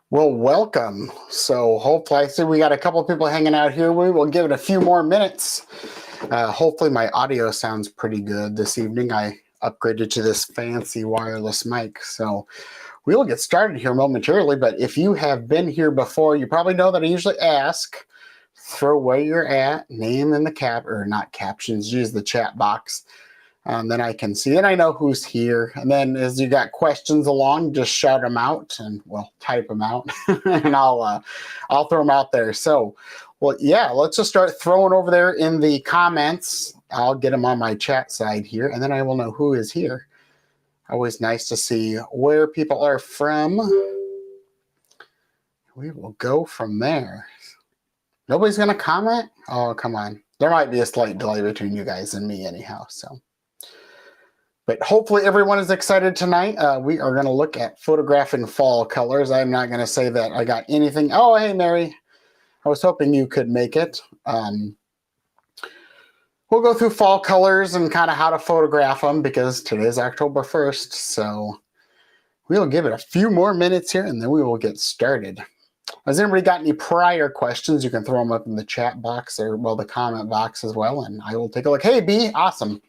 Well, welcome. So hopefully, I see we got a couple of people hanging out here. We will give it a few more minutes. Hopefully my audio sounds pretty good this evening. I upgraded to this fancy wireless mic. So we will get started here momentarily. But if you have been here before, you probably know that I usually ask, throw where you're at, name in the or not captions, use the chat box. Then I can see, and I know who's here. And then as you got questions along, just shout them out, and well, type them out, and I'll throw them out there. So, well, yeah, let's just start throwing over there in the comments. I'll get them on my chat side here, and then I will know who is here. Always nice to see where people are from. We will go from there. Nobody's gonna comment? Oh, come on. There might be a slight delay between you guys and me, anyhow. So. But hopefully everyone is excited tonight. We are going to look at photographing fall colors. I'm not going to say that I got anything. Oh, hey, Mary. I was hoping you could make it. We'll go through fall colors and kind of how to photograph them because today's October 1st. So we'll give it a few more minutes here and then we will get started. Has anybody got any prior questions? You can throw them up in the chat box or, well, the comment box as well. And I will take a look. Hey, B, awesome.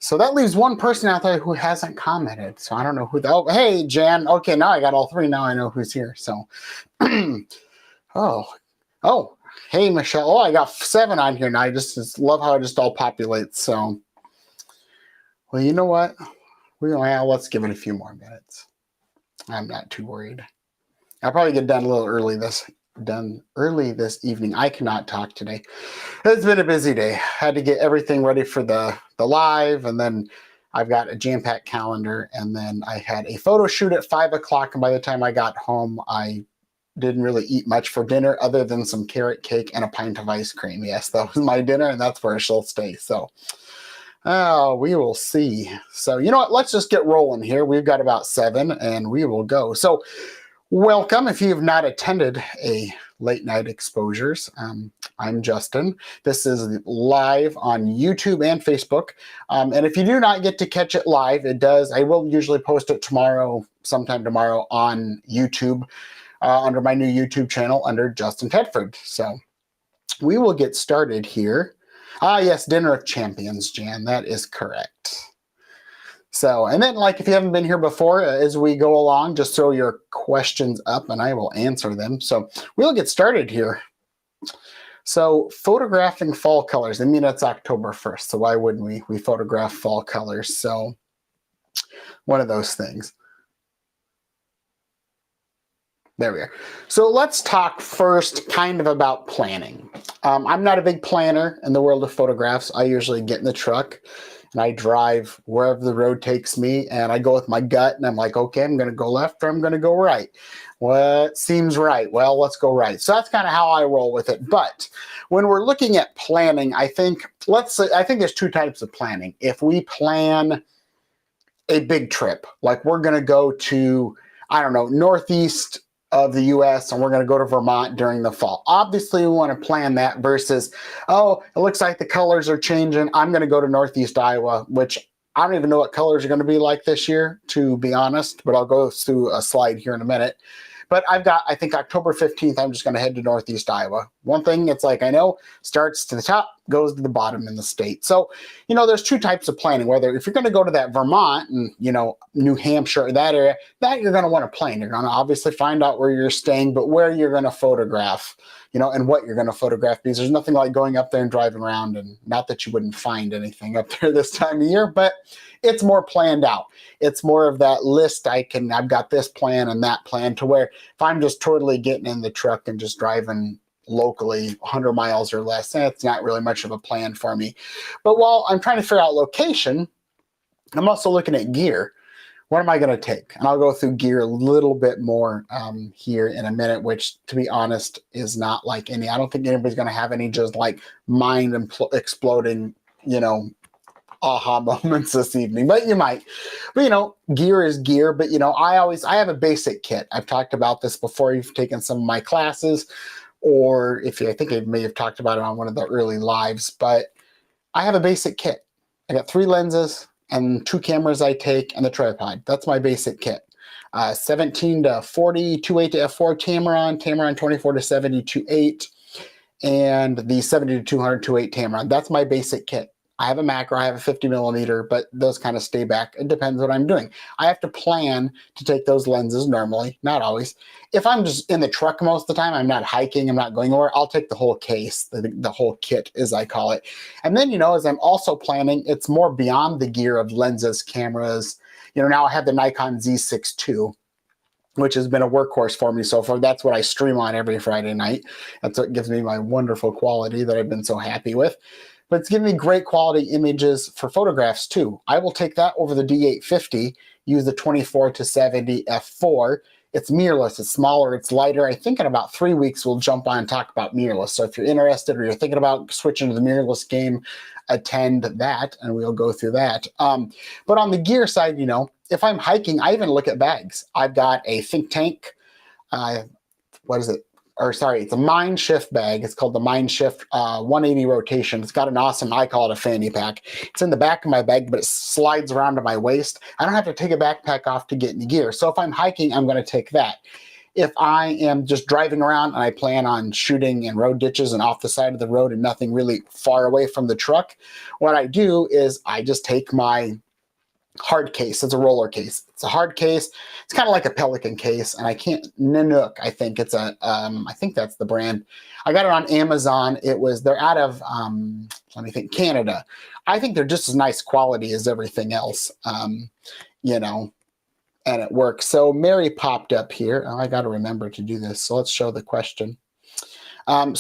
So that leaves one person out there who hasn't commented. So I don't know who. Oh, hey, Jan. Okay, now I got all three. Now I know who's here. So, oh, hey, Michelle. Oh, I got 7 on here now. I just love how it just all populates. So, well, you know what? Let's give it a few more minutes. I'm not too worried. I'll probably get done a little early this evening. I cannot talk today. It's been a busy day. Had to get everything ready for the live, and then I've got a jam-packed calendar, and then I had a photo shoot at 5 o'clock, and by the time I got home, I didn't really eat much for dinner other than some carrot cake and a pint of ice cream. Yes, that was my dinner, and that's where she'll stay. So we will see. So you know what? Let's just get rolling here. We've got about 7, and we will go. So welcome. If you've not attended a Late Night Exposures, I'm Justin. This is live on YouTube and Facebook. And if you do not get to catch it live, I will usually post it sometime tomorrow on YouTube, under my new YouTube channel under Justin Tedford. So we will get started here. Yes, Dinner of Champions, Jan, that is correct. So, and then if you haven't been here before, as we go along, just throw your questions up and I will answer them. So we'll get started here. So photographing fall colors, I mean, it's October 1st, so why wouldn't we photograph fall colors? So one of those things. There we are. So let's talk first kind of about planning. I'm not a big planner in the world of photographs. I usually get in the truck and I drive wherever the road takes me, and I go with my gut, and I'm like, okay, I'm going to go left or I'm going to go right. What seems right? Well, let's go right. So that's kind of how I roll with it. But when we're looking at planning, I think there's 2 types of planning. If we plan a big trip, like we're going to go to, I don't know, northeast of the U.S. and we're going to go to Vermont during the fall. Obviously, we want to plan that versus, oh, it looks like the colors are changing. I'm going to go to Northeast Iowa, which I don't even know what colors are going to be like this year, to be honest, but I'll go through a slide here in a minute. But I think October 15th, I'm just going to head to Northeast Iowa. One thing, it's like I know, starts to the top, goes to the bottom in the state. So, there's 2 types of planning. Whether if you're going to go to that Vermont and, New Hampshire, that area, that you're going to want to plan. You're going to obviously find out where you're staying, but where you're going to photograph, and what you're going to photograph, because there's nothing like going up there and driving around, and not that you wouldn't find anything up there this time of year, but it's more planned out. It's more of that list. I've got this plan and that plan, to where if I'm just totally getting in the truck and just driving locally 100 miles or less, that's not really much of a plan for me. But while I'm trying to figure out location, I'm also looking at gear. What am I going to take? And I'll go through gear a little bit more here in a minute, which, to be honest, is not like any. I don't think anybody's going to have any just like mind exploding, aha moments this evening, but you might. But gear is gear. But I have a basic kit. I've talked about this before. You've taken some of my classes, or I think I may have talked about it on one of the early lives. But I have a basic kit. I got 3 lenses and 2 cameras I take and the tripod. That's my basic kit. 17 to 40, 2.8 to f4 Tamron 24 to 70, 2.8, and the 70 to 200, 2.8 Tamron. That's my basic kit. I have a macro, I have a 50 millimeter, but those kind of stay back. It depends what I'm doing. I have to plan to take those lenses normally, not always. If I'm just in the truck most of the time, I'm not hiking, I'm not going anywhere, I'll take the whole case, the whole kit, as I call it. And then, as I'm also planning, it's more beyond the gear of lenses, cameras. Now I have the Nikon Z6 II, which has been a workhorse for me so far. That's what I stream on every Friday night. That's what gives me my wonderful quality that I've been so happy with. But it's giving me great quality images for photographs too. I will take that over the D850, use the 24 to 70 f4. It's mirrorless, it's smaller, it's lighter. I think in about 3 weeks we'll jump on and talk about mirrorless. So if you're interested or you're thinking about switching to the mirrorless game, attend that and we'll go through that. But on the gear side, if I'm hiking, I even look at bags. I've got a Think Tank, it's a Mind Shift bag. It's called the Mind Shift 180 rotation. It's got an awesome, I call it a fanny pack. It's in the back of my bag, but it slides around to my waist. I don't have to take a backpack off to get into gear. So if I'm hiking, I'm going to take that. If I am just driving around and I plan on shooting in road ditches and off the side of the road and nothing really far away from the truck, what I do is I just take my hard case. It's a roller case. It's a hard case. It's kind of like a Pelican case, and I can't Nanook. I think it's I think that's the brand. I got it on Amazon. They're out of let me think, Canada. I think they're just as nice quality as everything else. And it works. So Mary popped up here. Oh, I got to remember to do this. So let's show the question.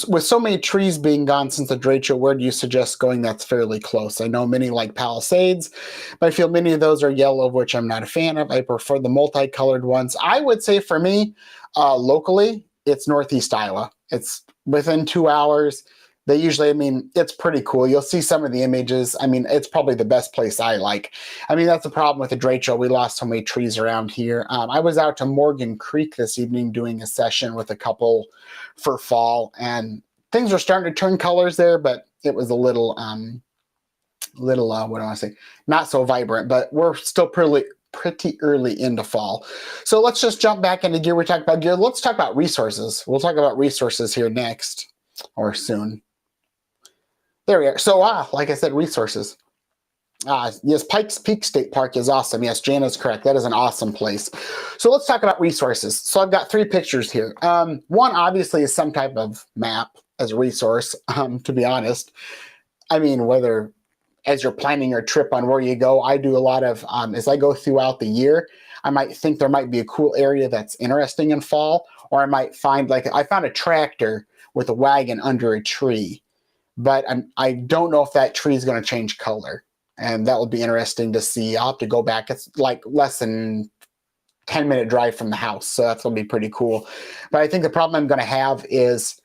With so many trees being gone since the Drake Show, where do you suggest going that's fairly close? I know many like Palisades, but I feel many of those are yellow, which I'm not a fan of. I prefer the multicolored ones. I would say for me, locally, it's Northeast Iowa. It's within 2 hours. They usually, it's pretty cool. You'll see some of the images. It's probably the best place I like. That's the problem with the Drake Show. We lost so many trees around here. I was out to Morgan Creek this evening doing a session with a couple for fall, and things were starting to turn colors there, but it was a little, what do I want to say? Not so vibrant, but we're still pretty early into fall. So let's just jump back into gear. We talked about gear. Let's talk about resources. We'll talk about resources here next or soon. There we are. So, like I said, resources. Yes, Pikes Peak State Park is awesome. Yes, Jana's correct. That is an awesome place. So let's talk about resources. So I've got 3 pictures here. One obviously is some type of map as a resource, to be honest. Whether as you're planning your trip on where you go, I do a lot of, as I go throughout the year, I might think there might be a cool area that's interesting in fall, or I might find, I found a tractor with a wagon under a tree, but I don't know if that tree is going to change color. And that will be interesting to see. I'll have to go back. It's like less than 10-minute drive from the house. So that's going to be pretty cool. But I think the problem I'm going to have is,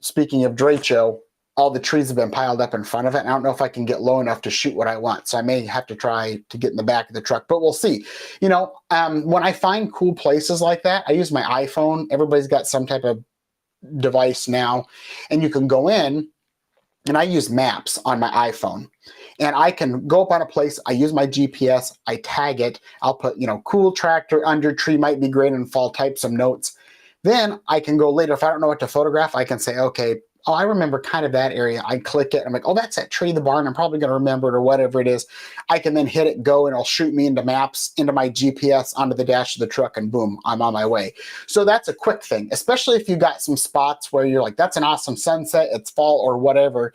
speaking of Drake Show, all the trees have been piled up in front of it. And I don't know if I can get low enough to shoot what I want. So I may have to try to get in the back of the truck, but we'll see. When I find cool places like that, I use my iPhone. Everybody's got some type of device now. And you can go in, and I use maps on my iPhone. And I can go up on a place, I use my GPS, I tag it, I'll put, cool tractor under tree might be great in fall, type some notes. Then I can go later, if I don't know what to photograph, I can say, okay, I remember kind of that area. I click it, I'm like, that's that tree, the barn, I'm probably going to remember it or whatever it is. I can then hit it, go, and it'll shoot me into maps, into my GPS, onto the dash of the truck, and boom, I'm on my way. So that's a quick thing, especially if you got some spots where you're like, that's an awesome sunset, it's fall or whatever.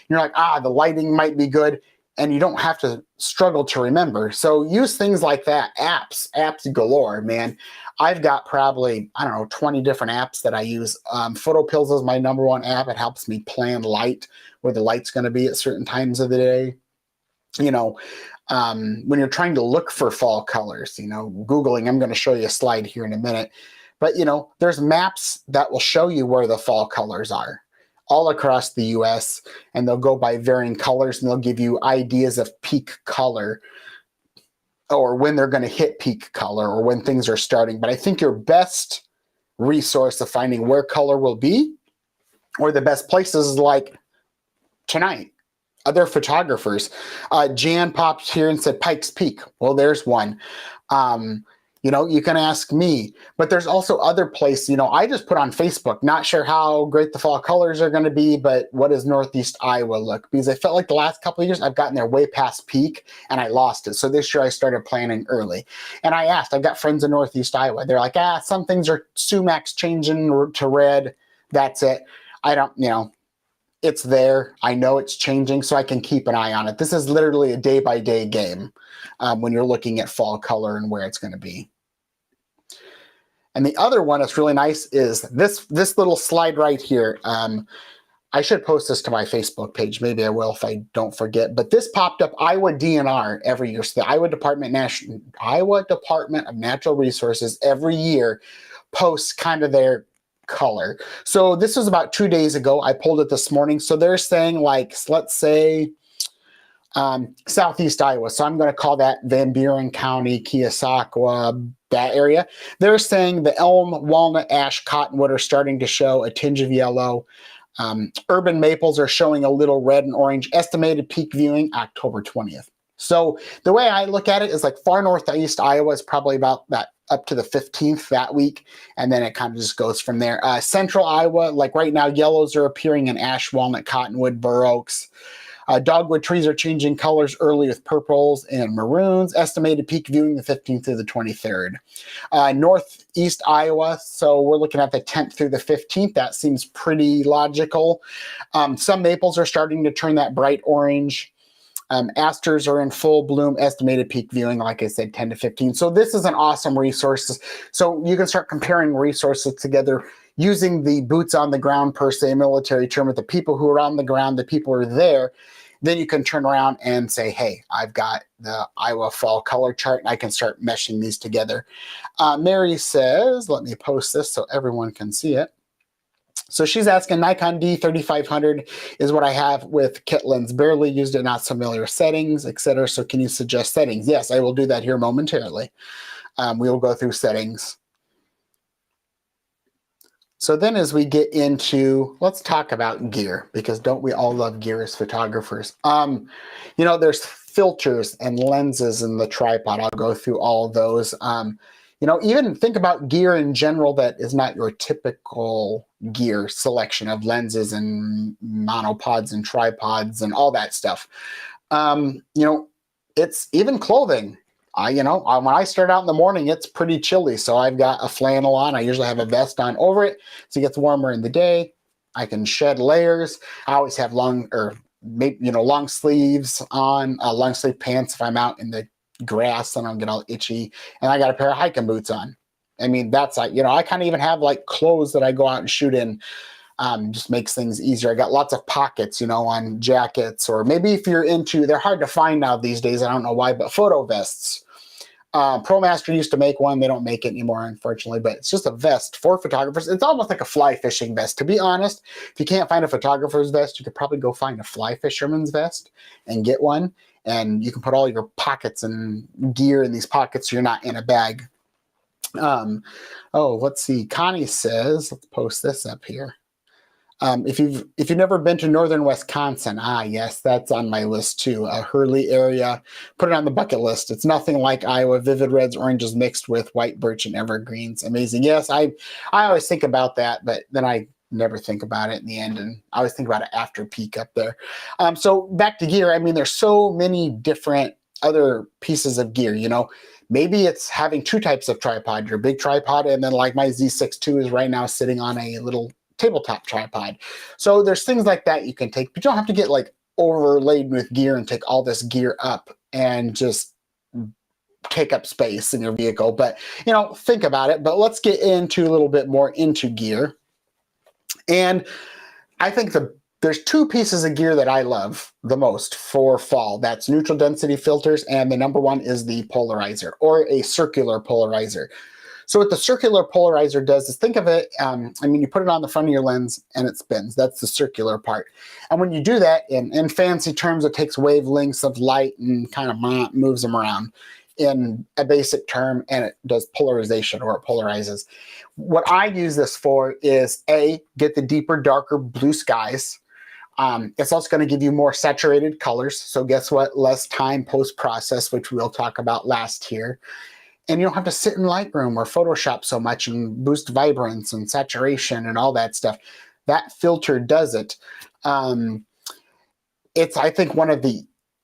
You're like, the lighting might be good, and you don't have to struggle to remember. So use things like that. Apps galore, man. I've got probably, 20 different apps that I use. PhotoPills is my #1 app. It helps me plan light, where the light's going to be at certain times of the day. When you're trying to look for fall colors, Googling, I'm going to show you a slide here in a minute. But, there's maps that will show you where the fall colors are all across the US, and they'll go by varying colors, and they'll give you ideas of peak color, or when they're going to hit peak color, or when things are starting. But I think your best resource of finding where color will be, or the best places, is like tonight. Other photographers. Jan popped here and said Pikes Peak. Well, there's one. You know, you can ask me, but there's also other places. You know, I just put on Facebook, not sure how great the fall colors are going to be, but what does Northeast Iowa look? Because I felt like the last couple of years I've gotten there way past peak and I lost it. So this year I started planning early. And I asked, I've got friends in Northeast Iowa. They're like, some things are sumacs changing to red. That's it. I don't, you know, it's there. I know it's changing, so I can keep an eye on it. This is literally a day-by-day game when you're looking at fall color and where it's going to be. And the other one that's really nice is this little slide right here. I should post this to my Facebook page. Maybe I will if I don't forget. But this popped up Iowa DNR every year. So the Iowa Department of Natural Resources every year posts kind of their color. So this was about 2 days ago. I pulled it this morning. So they're saying, like, let's say Southeast Iowa. So I'm going to call that Van Buren County, Keosauqua, that area. They're saying the elm, walnut, ash, cottonwood are starting to show a tinge of yellow. Urban maples are showing a little red and orange. Estimated peak viewing October 20th. So the way I look at it is like far northeast Iowa is probably about that up to the 15th that week, and then it kind of just goes from there. Central Iowa, like right now, yellows are appearing in ash, walnut, cottonwood, bur oaks. Dogwood trees are changing colors early with purples and maroons. Estimated peak viewing the 15th through the 23rd. Northeast Iowa, so we're looking at the 10th through the 15th. That seems pretty logical. Some maples are starting to turn that bright orange. Asters are in full bloom. Estimated peak viewing, like I said, 10 to 15. So this is an awesome resource. So you can start comparing resources together using the boots on the ground, per se, military term, with the people who are on the ground, the people who are there. Then you can turn around and say, hey, I've got the Iowa fall color chart, and I can start meshing these together. Mary says, let me post this so everyone can see it. So she's asking, Nikon D3500 is what I have with kit lens. Barely used it, not familiar settings, etc. So can you suggest settings? Yes, I will do that here momentarily. We will go through settings. So then as we get into, let's talk about gear, because don't we all love gear as photographers? You know, there's filters and lenses in the tripod. I'll go through all of those. You know, even think about gear in general that is not your typical gear selection of lenses and monopods and tripods and all that stuff. You know, it's even clothing. You know, when I start out in the morning, it's pretty chilly. So I've got a flannel on. I usually have a vest on over it. So it gets warmer in the day. I can shed layers. I always have long sleeves on, long sleeve pants if I'm out in the grass and I don't get all itchy. And I got a pair of hiking boots on. I mean, that's like, you know, I kind of even have like clothes that I go out and shoot in. Just makes things easier. I got lots of pockets, you know, on jackets, or maybe if you're into, they're hard to find now these days. I don't know why, but photo vests. ProMaster used to make one. They don't make it anymore, unfortunately, but it's just a vest for photographers. It's almost like a fly fishing vest. To be honest, if you can't find a photographer's vest, you could probably go find a fly fisherman's vest and get one. And you can put all your pockets and gear in these pockets so you're not in a bag. Let's see. Connie says, let's post this up here. If you've never been to northern Wisconsin, yes, that's on my list too. Hurley area, put it on the bucket list. It's nothing like Iowa. Vivid reds, oranges mixed with white birch and evergreens. Amazing. Yes, I always think about that, but then I never think about it in the end, and I always think about it after peak up there. So back to gear. I mean, there's so many different other pieces of gear. You know, maybe it's having two types of tripod. Your big tripod, and then like my Z6 II is right now sitting on a little tabletop tripod. So there's things like that you can take, but you don't have to get like overlaid with gear and take all this gear up and just take up space in your vehicle. But, you know, think about it. But let's get into a little bit more into gear. And I think there's two pieces of gear that I love the most for fall. That's neutral density filters, and the number one is the polarizer, or a circular polarizer. So what the circular polarizer does is, think of it, you put it on the front of your lens and it spins. That's the circular part. And when you do that, in fancy terms, it takes wavelengths of light and kind of moves them around in a basic term, and it does polarization, or it polarizes. What I use this for is, get the deeper, darker blue skies. It's also going to give you more saturated colors. So guess what? Less time post-process, which we'll talk about last here. and you don't have to sit in Lightroom or Photoshop so much and boost vibrance and saturation and all that stuff. That filter does it. It's, I think,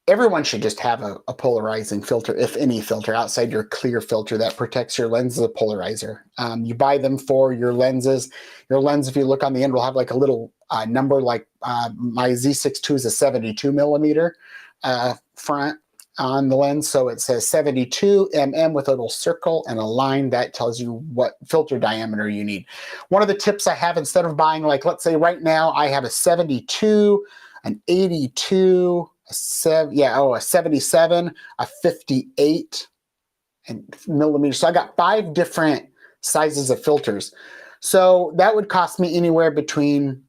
everyone should just have a polarizing filter, if any filter, outside your clear filter that protects your lens as a polarizer. You buy them for your lenses. Your lens, if you look on the end, will have like a little number, like my Z6 II is a 72 millimeter front on the lens. So it says 72 mm with a little circle and a line that tells you what filter diameter you need. One of the tips I have, instead of buying, like, let's say right now I have a 72, an 82, a 77, a 58 and millimeters. So I got 5 different sizes of filters. So that would cost me anywhere between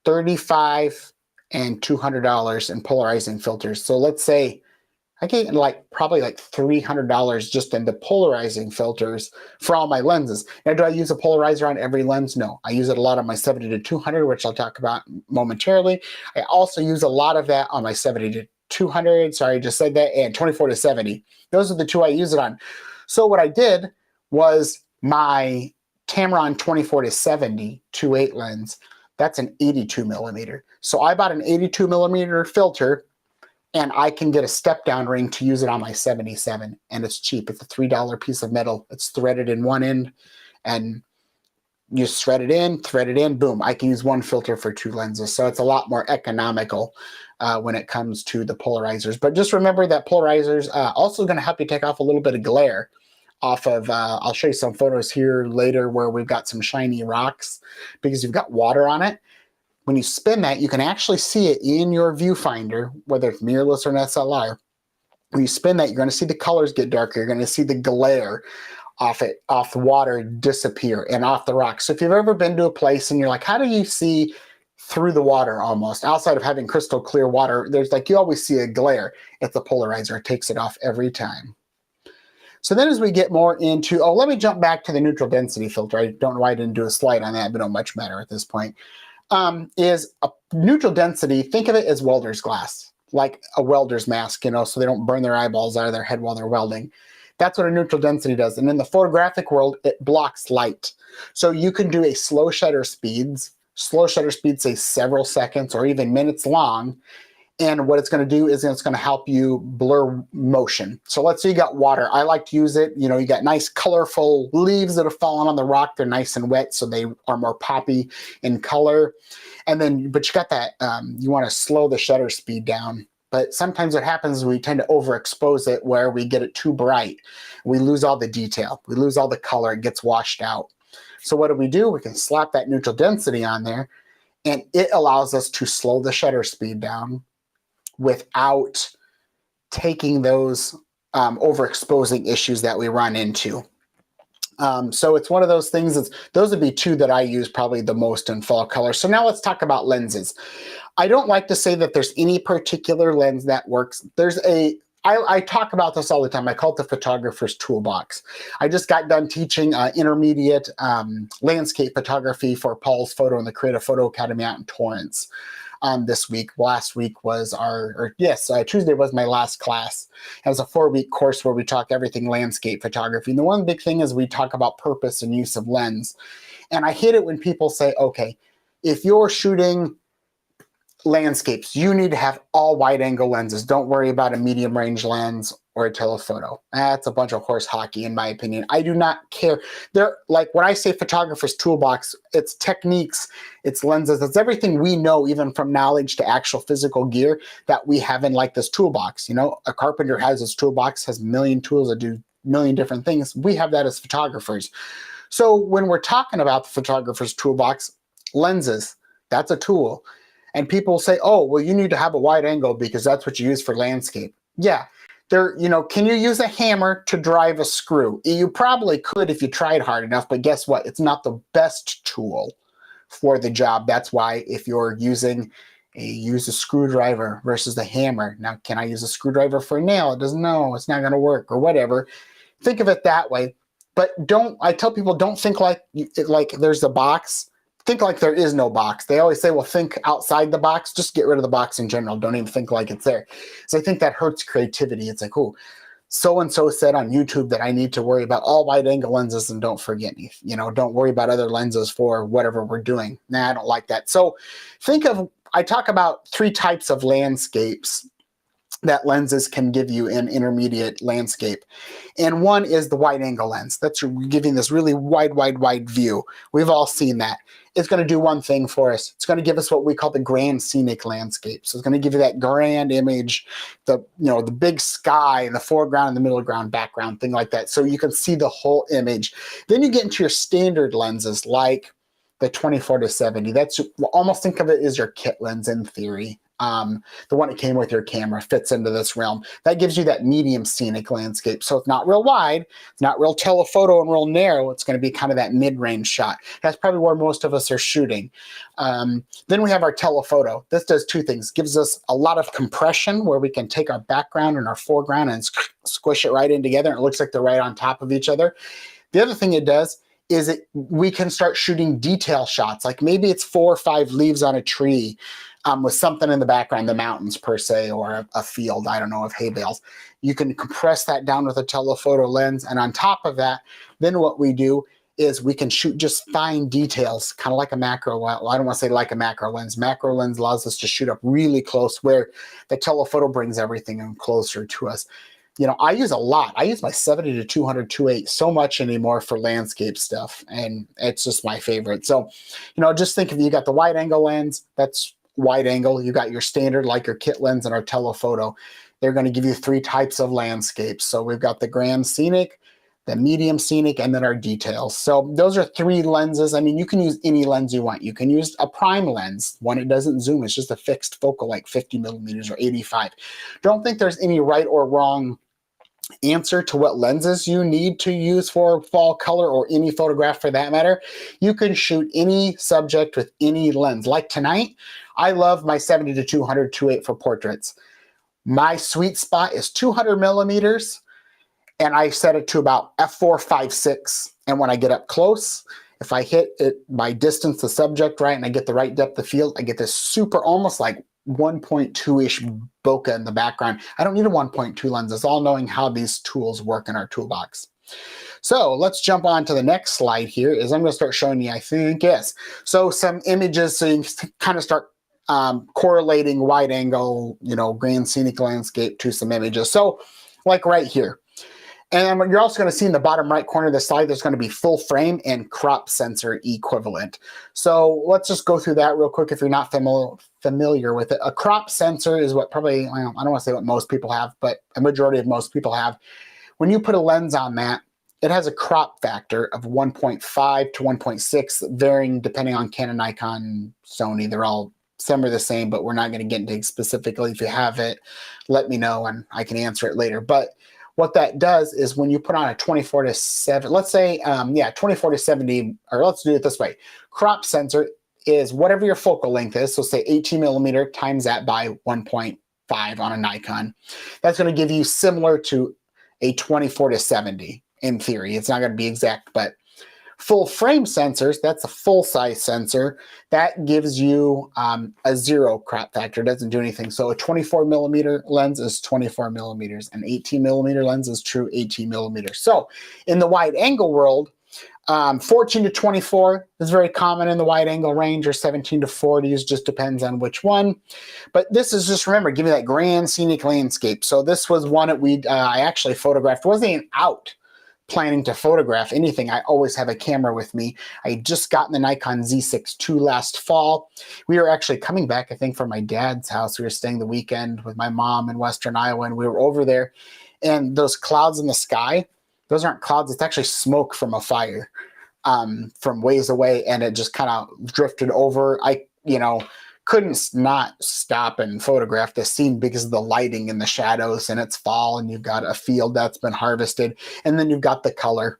$35 and $200 in polarizing filters. So let's say I get probably like $300 just in the polarizing filters for all my lenses. Now, do I use a polarizer on every lens? No. I use it a lot on my 70-200, which I'll talk about momentarily. I also use a lot of that on my 70-200, sorry, I just said that, and 24-70. Those are the 2 I use it on. So what I did was my Tamron 24-70 2.8 lens, that's an 82 millimeter. So I bought an 82 millimeter filter, and I can get a step down ring to use it on my 77, and it's cheap. It's a $3 piece of metal. It's threaded in one end, and you just thread it in, boom. I can use one filter for 2 lenses. So it's a lot more economical when it comes to the polarizers. But just remember that polarizers also going to help you take off a little bit of glare off of, I'll show you some photos here later where we've got some shiny rocks because you've got water on it. When you spin that, you can actually see it in your viewfinder, whether it's mirrorless or an SLR. When you spin that, you're going to see the colors get darker. You're going to see the glare off the water disappear and off the rocks. So if you've ever been to a place and you're like, how do you see through the water almost? Outside of having crystal clear water, there's like, you always see a glare. It's a polarizer. It takes it off every time. So then as we get more into, let me jump back to the neutral density filter. I don't know why I didn't do a slide on that, but don't much matter at this point. Is a neutral density, think of it as welder's glass, like a welder's mask, so they don't burn their eyeballs out of their head while they're welding. That's what a neutral density does. And in the photographic world, it blocks light. So you can do a slow shutter speeds. Slow shutter speeds, say several seconds or even minutes long. And what it's going to do is it's going to help you blur motion. So let's say you got water. I like to use it. You got nice colorful leaves that have fallen on the rock. They're nice and wet, so they are more poppy in color. And then, but you got that, you want to slow the shutter speed down. But sometimes what happens is we tend to overexpose it where we get it too bright. We lose all the detail. We lose all the color. It gets washed out. So what do? We can slap that neutral density on there, and it allows us to slow the shutter speed down without taking those overexposing issues that we run into. So it's one of those things. Those would be 2 that I use probably the most in fall color. So now let's talk about lenses. I don't like to say that there's any particular lens that works. I talk about this all the time. I call it the photographer's toolbox. I just got done teaching intermediate landscape photography for Paul's Photo and the Creative Photo Academy out in Torrance. This week. Last week was Tuesday was my last class. It was a 4-week course where we talk everything landscape photography. And the one big thing is we talk about purpose and use of lens. And I hate it when people say, okay, if you're shooting landscapes, you need to have all wide angle lenses. Don't worry about a medium range lens or a telephoto. That's a bunch of horse hockey, in my opinion. I do not care. Like when I say photographer's toolbox, it's techniques, it's lenses, it's everything we know, even from knowledge to actual physical gear that we have in like this toolbox. A carpenter has his toolbox, has a million tools that do a million different things. We have that as photographers. So when we're talking about the photographer's toolbox, lenses, that's a tool. And people say, oh, well, you need to have a wide angle because that's what you use for landscape. Yeah. Can you use a hammer to drive a screw? You probably could if you tried hard enough, but guess what? It's not the best tool for the job. That's why if you're use a screwdriver versus the hammer. Now, can I use a screwdriver for a nail? It's not going to work or whatever. Think of it that way. But I tell people, don't think like there's a box. Think like there is no box. They always say, well, think outside the box. Just get rid of the box in general. Don't even think like it's there. So I think that hurts creativity. It's like, oh, so-and-so said on YouTube that I need to worry about all wide angle lenses and don't forget me. You know, don't worry about other lenses for whatever we're doing. Nah, I don't like that. So I talk about 3 types of landscapes that lenses can give you in intermediate landscape. And one is the wide angle lens. That's giving this really wide view. We've all seen that. It's going to do one thing for us. It's going to give us what we call the grand scenic landscape. So it's going to give you that grand image, the big sky in the foreground and the middle ground, background, thing like that. So you can see the whole image. Then you get into your standard lenses like the 24-70. That's almost, think of it as your kit lens in theory. The one that came with your camera fits into this realm. That gives you that medium scenic landscape. So it's not real wide, it's not real telephoto and real narrow. It's going to be kind of that mid-range shot. That's probably where most of us are shooting. Then we have our telephoto. This does 2 things. Gives us a lot of compression where we can take our background and our foreground and squish it right in together. And it looks like they're right on top of each other. The other thing it does is we can start shooting detail shots. Like maybe it's 4 or 5 leaves on a tree, with something in the background, the mountains per se, or a field, I don't know, of hay bales. You can compress that down with a telephoto lens. And on top of that, then what we do is we can shoot just fine details, kind of like a macro. Well, I don't want to say like a macro lens. Macro lens allows us to shoot up really close, where the telephoto brings everything in closer to us. You know, I use a lot. I use my 70-200 2.8 so much anymore for landscape stuff, and it's just my favorite. So, you know, just think of, you got the wide angle lens, that's wide angle. You got your standard, like your kit lens and our telephoto. They're going to give you 3 types of landscapes. So we've got the grand scenic, the medium scenic, and then our details. So those are 3 lenses. I mean, you can use any lens you want. You can use a prime lens, one that doesn't zoom. It's just a fixed focal, like 50 millimeters or 85. Don't think there's any right or wrong answer to what lenses you need to use for fall color, or any photograph for that matter. You can shoot any subject with any lens. Like tonight, I love my 70-200 2.8 for portraits. My sweet spot is 200 millimeters, and I set it to about f4.56. And when I get up close, if I hit it by distance the subject right and I get the right depth of field, I get this super, almost like 1.2-ish bokeh in the background. I don't need a 1.2 lens. It's all knowing how these tools work in our toolbox. So let's jump on to the next slide here. I'm going to start showing you, I think, yes. So some images, so you can kind of start correlating wide angle, grand scenic landscape to some images. So like right here. And you're also going to see in the bottom right corner of the slide, there's going to be full frame and crop sensor equivalent. So let's just go through that real quick if you're not familiar with it. A crop sensor is what probably, I don't want to say what most people have, but a majority of most people have. When you put a lens on that, it has a crop factor of 1.5 to 1.6, varying depending on Canon, Nikon, Sony. They're all, some are the same, but we're not going to get into specifically. If you have it, let me know and I can answer it later. But what that does is when you put on a 24-7, let's say, 24-70, or let's do it this way. Crop sensor is whatever your focal length is. So say 18 millimeter times that by 1.5 on a Nikon. That's going to give you similar to a 24-70 in theory. It's not going to be exact, but full frame sensors, that's a full size sensor. That gives you a 0 crop factor, doesn't do anything. So a 24 millimeter lens is 24 millimeters. An 18 millimeter lens is true 18 millimeters. So in the wide angle world, 14 to 24 is very common in the wide angle range, or 17 to 40s, just depends on which one. But this is just, remember, give me that grand scenic landscape. So this was one that I actually photographed. Wasn't even out planning to photograph anything. I always have a camera with me. I had just gotten the Nikon Z6 II last fall. We were actually coming back, I think, from my dad's house. We were staying the weekend with my mom in Western Iowa, and we were over there. And those clouds in the sky, those aren't clouds. It's actually smoke from a fire from ways away, and it just kind of drifted over. I couldn't not stop and photograph this scene because of the lighting and the shadows, and it's fall, and you've got a field that's been harvested, and then you've got the color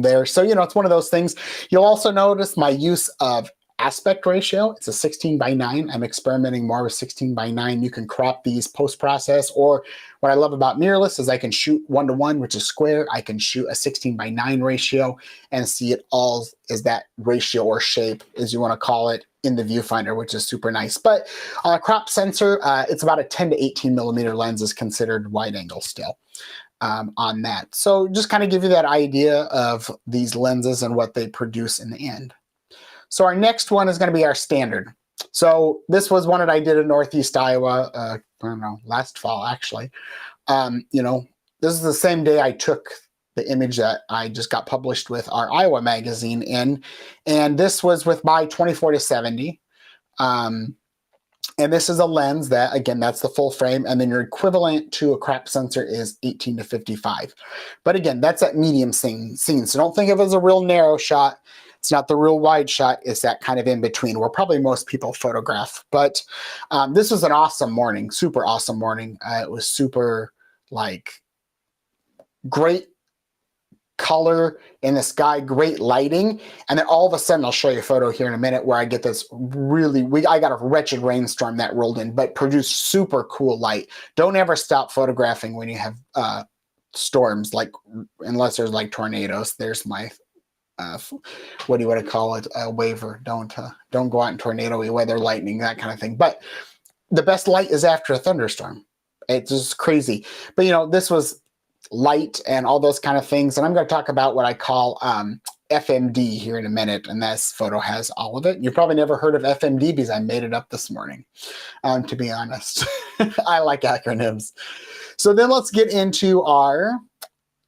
there. So, it's one of those things. You'll also notice my use of aspect ratio. It's a 16:9. I'm experimenting more with 16:9. You can crop these post-process, or what I love about mirrorless is I can shoot 1:1, which is square. I can shoot a 16:9 ratio and see it all as that ratio or shape, as you want to call it, in the viewfinder, which is super nice. But on a crop sensor, it's about a 10 to 18 millimeter lens is considered wide angle still. on that. So just kind of give you that idea of these lenses and what they produce in the end. So our next one is going to be our standard. So this was one that I did in Northeast Iowa, I don't know, last fall actually. This is the same day I took the image that I just got published with our Iowa magazine in, and this was with my 24-70. And this is a lens that, again, that's the full frame, and then your equivalent to a crop sensor is 18-55. But again, that's that medium scene. So don't think of it as a real narrow shot. It's not the real wide shot. It's that kind of in between where probably most people photograph. But this was an awesome morning, super awesome morning. It was super great color in the sky, great lighting, and then all of a sudden, I'll show you a photo here in a minute where I get this I got a wretched rainstorm that rolled in, but produced super cool light. Don't ever stop photographing when you have storms, unless there's tornadoes. There's my what do you want to call it? A waiver. Don't go out in tornado-y weather, lightning, that kind of thing. But the best light is after a thunderstorm. It's just crazy. But this was light and all those kind of things. And I'm going to talk about what I call FMD here in a minute. And this photo has all of it. You've probably never heard of FMD because I made it up this morning, to be honest. I like acronyms. So then let's get into our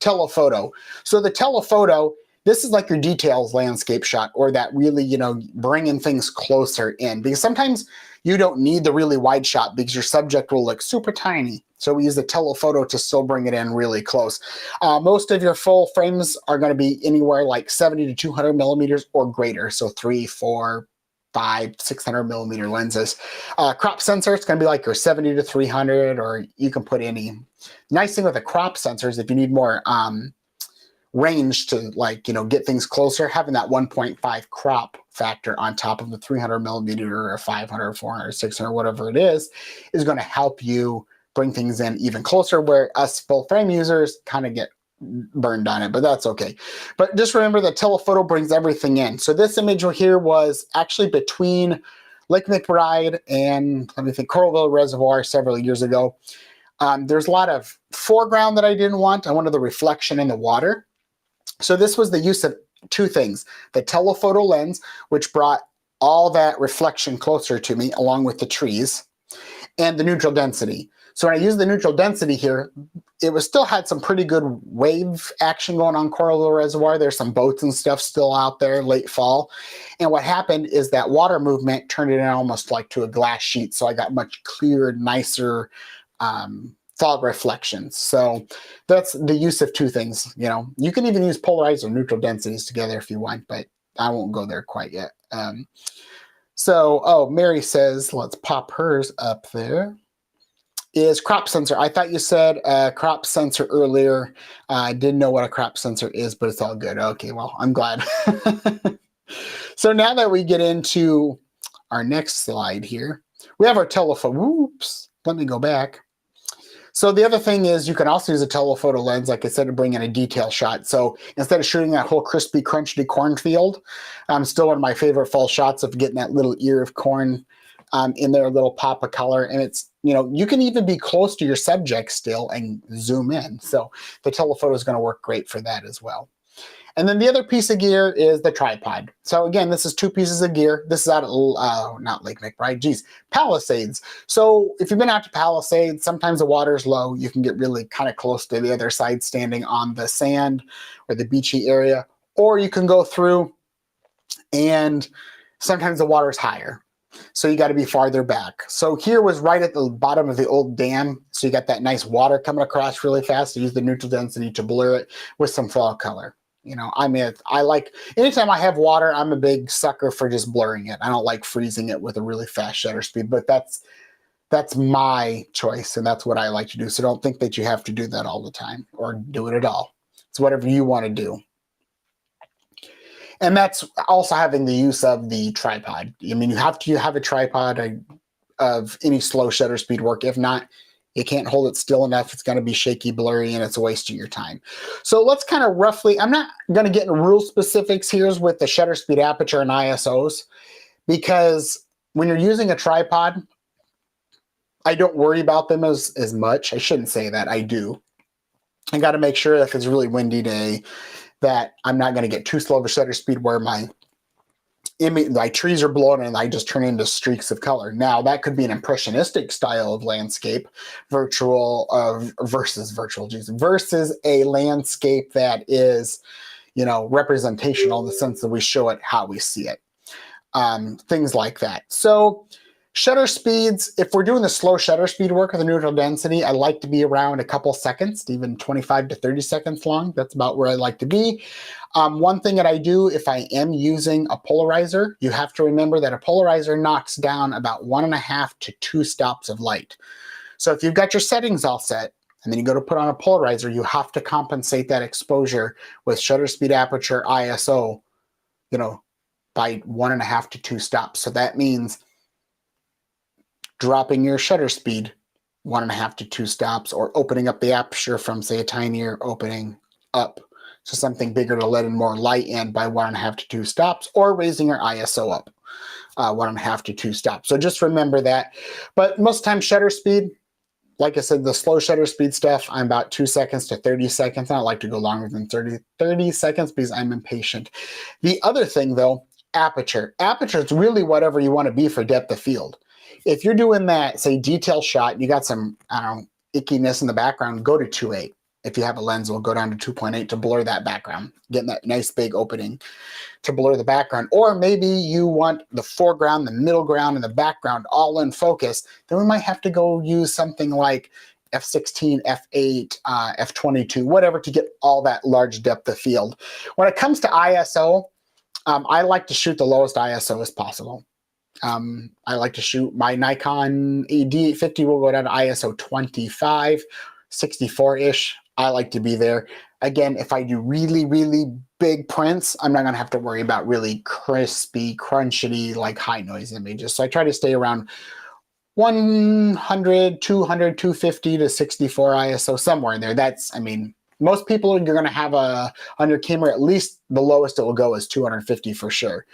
telephoto. So the telephoto, this is like your details landscape shot, or that really, bringing things closer in. Because sometimes you don't need the really wide shot because your subject will look super tiny. So we use the telephoto to still bring it in really close. Most of your full frames are going to be anywhere like 70 to 200 millimeters or greater. So 3, 4, 5, 600 millimeter lenses. Crop sensor, it's going to be like your 70 to 300, or you can put any. Nice thing with the crop sensors, if you need more range to get things closer, having that 1.5 crop factor on top of the 300 millimeter or 500, 400, 600, whatever it is going to help you bring things in even closer, where us full frame users kind of get burned on it, but that's okay. But just remember that telephoto brings everything in. So this image here was actually between Lake McBride and, Coralville Reservoir several years ago. There's a lot of foreground that I didn't want. I wanted the reflection in the water. So this was the use of two things: the telephoto lens, which brought all that reflection closer to me along with the trees, and the neutral density. So when I used the neutral density here, it still had some pretty good wave action going on Coralville Reservoir. There's some boats and stuff still out there late fall. And what happened is that water movement turned it in almost like to a glass sheet. So I got much clearer, nicer fog reflections. So that's the use of two things. You can even use polarized or neutral densities together if you want, but I won't go there quite yet. Mary says, let's pop hers up there. Is crop sensor. I thought you said crop sensor earlier. I didn't know what a crop sensor is, but it's all good. Okay, well, I'm glad. So now that we get into our next slide here, we have our telephoto. Whoops, let me go back. So the other thing is you can also use a telephoto lens, like I said, to bring in a detail shot. So instead of shooting that whole crispy, crunchy cornfield, still one of my favorite fall shots of getting that little ear of corn in there, a little pop of color. And it's, you can even be close to your subject still and zoom in. So the telephoto is going to work great for that as well. And then the other piece of gear is the tripod. So again, this is two pieces of gear. This is out of, not Lake McBride, Palisades. So if you've been out to Palisades, sometimes the water's low. You can get really kind of close to the other side standing on the sand or the beachy area. Or you can go through and sometimes the water's higher. So you got to be farther back. So here was right at the bottom of the old dam. So you got that nice water coming across really fast. So use the neutral density to blur it with some fall color. I like, anytime I have water, I'm a big sucker for just blurring it. I don't like freezing it with a really fast shutter speed, but that's my choice, and that's what I like to do. So don't think that you have to do that all the time or do it at all. It's whatever you want to do. And that's also having the use of the tripod. You have to have a tripod of any slow shutter speed work. If not, you can't hold it still enough. It's going to be shaky, blurry, and it's a waste of your time. So let's kind of roughly, I'm not going to get into real specifics here with the shutter speed, aperture, and ISOs, because when you're using a tripod, I don't worry about them as much. I shouldn't say that. I do. I got to make sure if it's a really windy day that I'm not going to get too slow of a shutter speed where my trees are blown and I just turn into streaks of color. Now that could be an impressionistic style of landscape, versus a landscape that is, representational in the sense that we show it how we see it. Things like that. So shutter speeds, if we're doing the slow shutter speed work with a neutral density, I like to be around a couple seconds, even 25 to 30 seconds long. That's about where I like to be. One thing that I do if I am using a polarizer, you have to remember that a polarizer knocks down about 1.5 to 2 stops of light. So if you've got your settings all set, and then you go to put on a polarizer, you have to compensate that exposure with shutter speed, aperture, ISO, by 1.5 to 2 stops. So that means dropping your shutter speed 1.5 to 2 stops, or opening up the aperture from, say, a tinier opening up to something bigger to let in more light in by 1.5 to 2 stops, or raising your ISO up 1.5 to 2 stops. So just remember that. But most times shutter speed, like I said, the slow shutter speed stuff, I'm about 2 seconds to 30 seconds. I don't like to go longer than 30 seconds because I'm impatient. The other thing, though, aperture. Aperture is really whatever you want to be for depth of field. If you're doing that, say, detail shot, you got some, ickiness in the background, go to 2.8. If you have a lens, we'll go down to 2.8 to blur that background, getting that nice big opening to blur the background. Or maybe you want the foreground, the middle ground, and the background all in focus. Then we might have to go use something like f16, f8, f22, whatever, to get all that large depth of field. When it comes to ISO, I like to shoot the lowest ISO as possible. I like to shoot my Nikon D850 will go down to ISO 25, 64-ish. I like to be there. Again, if I do really, really big prints, I'm not going to have to worry about really crispy, crunchy, like high noise images. So I try to stay around 100, 200, 250 to 64 ISO, somewhere in there. That's, most people, you're going to have on your camera, at least the lowest it will go is 250 for sure.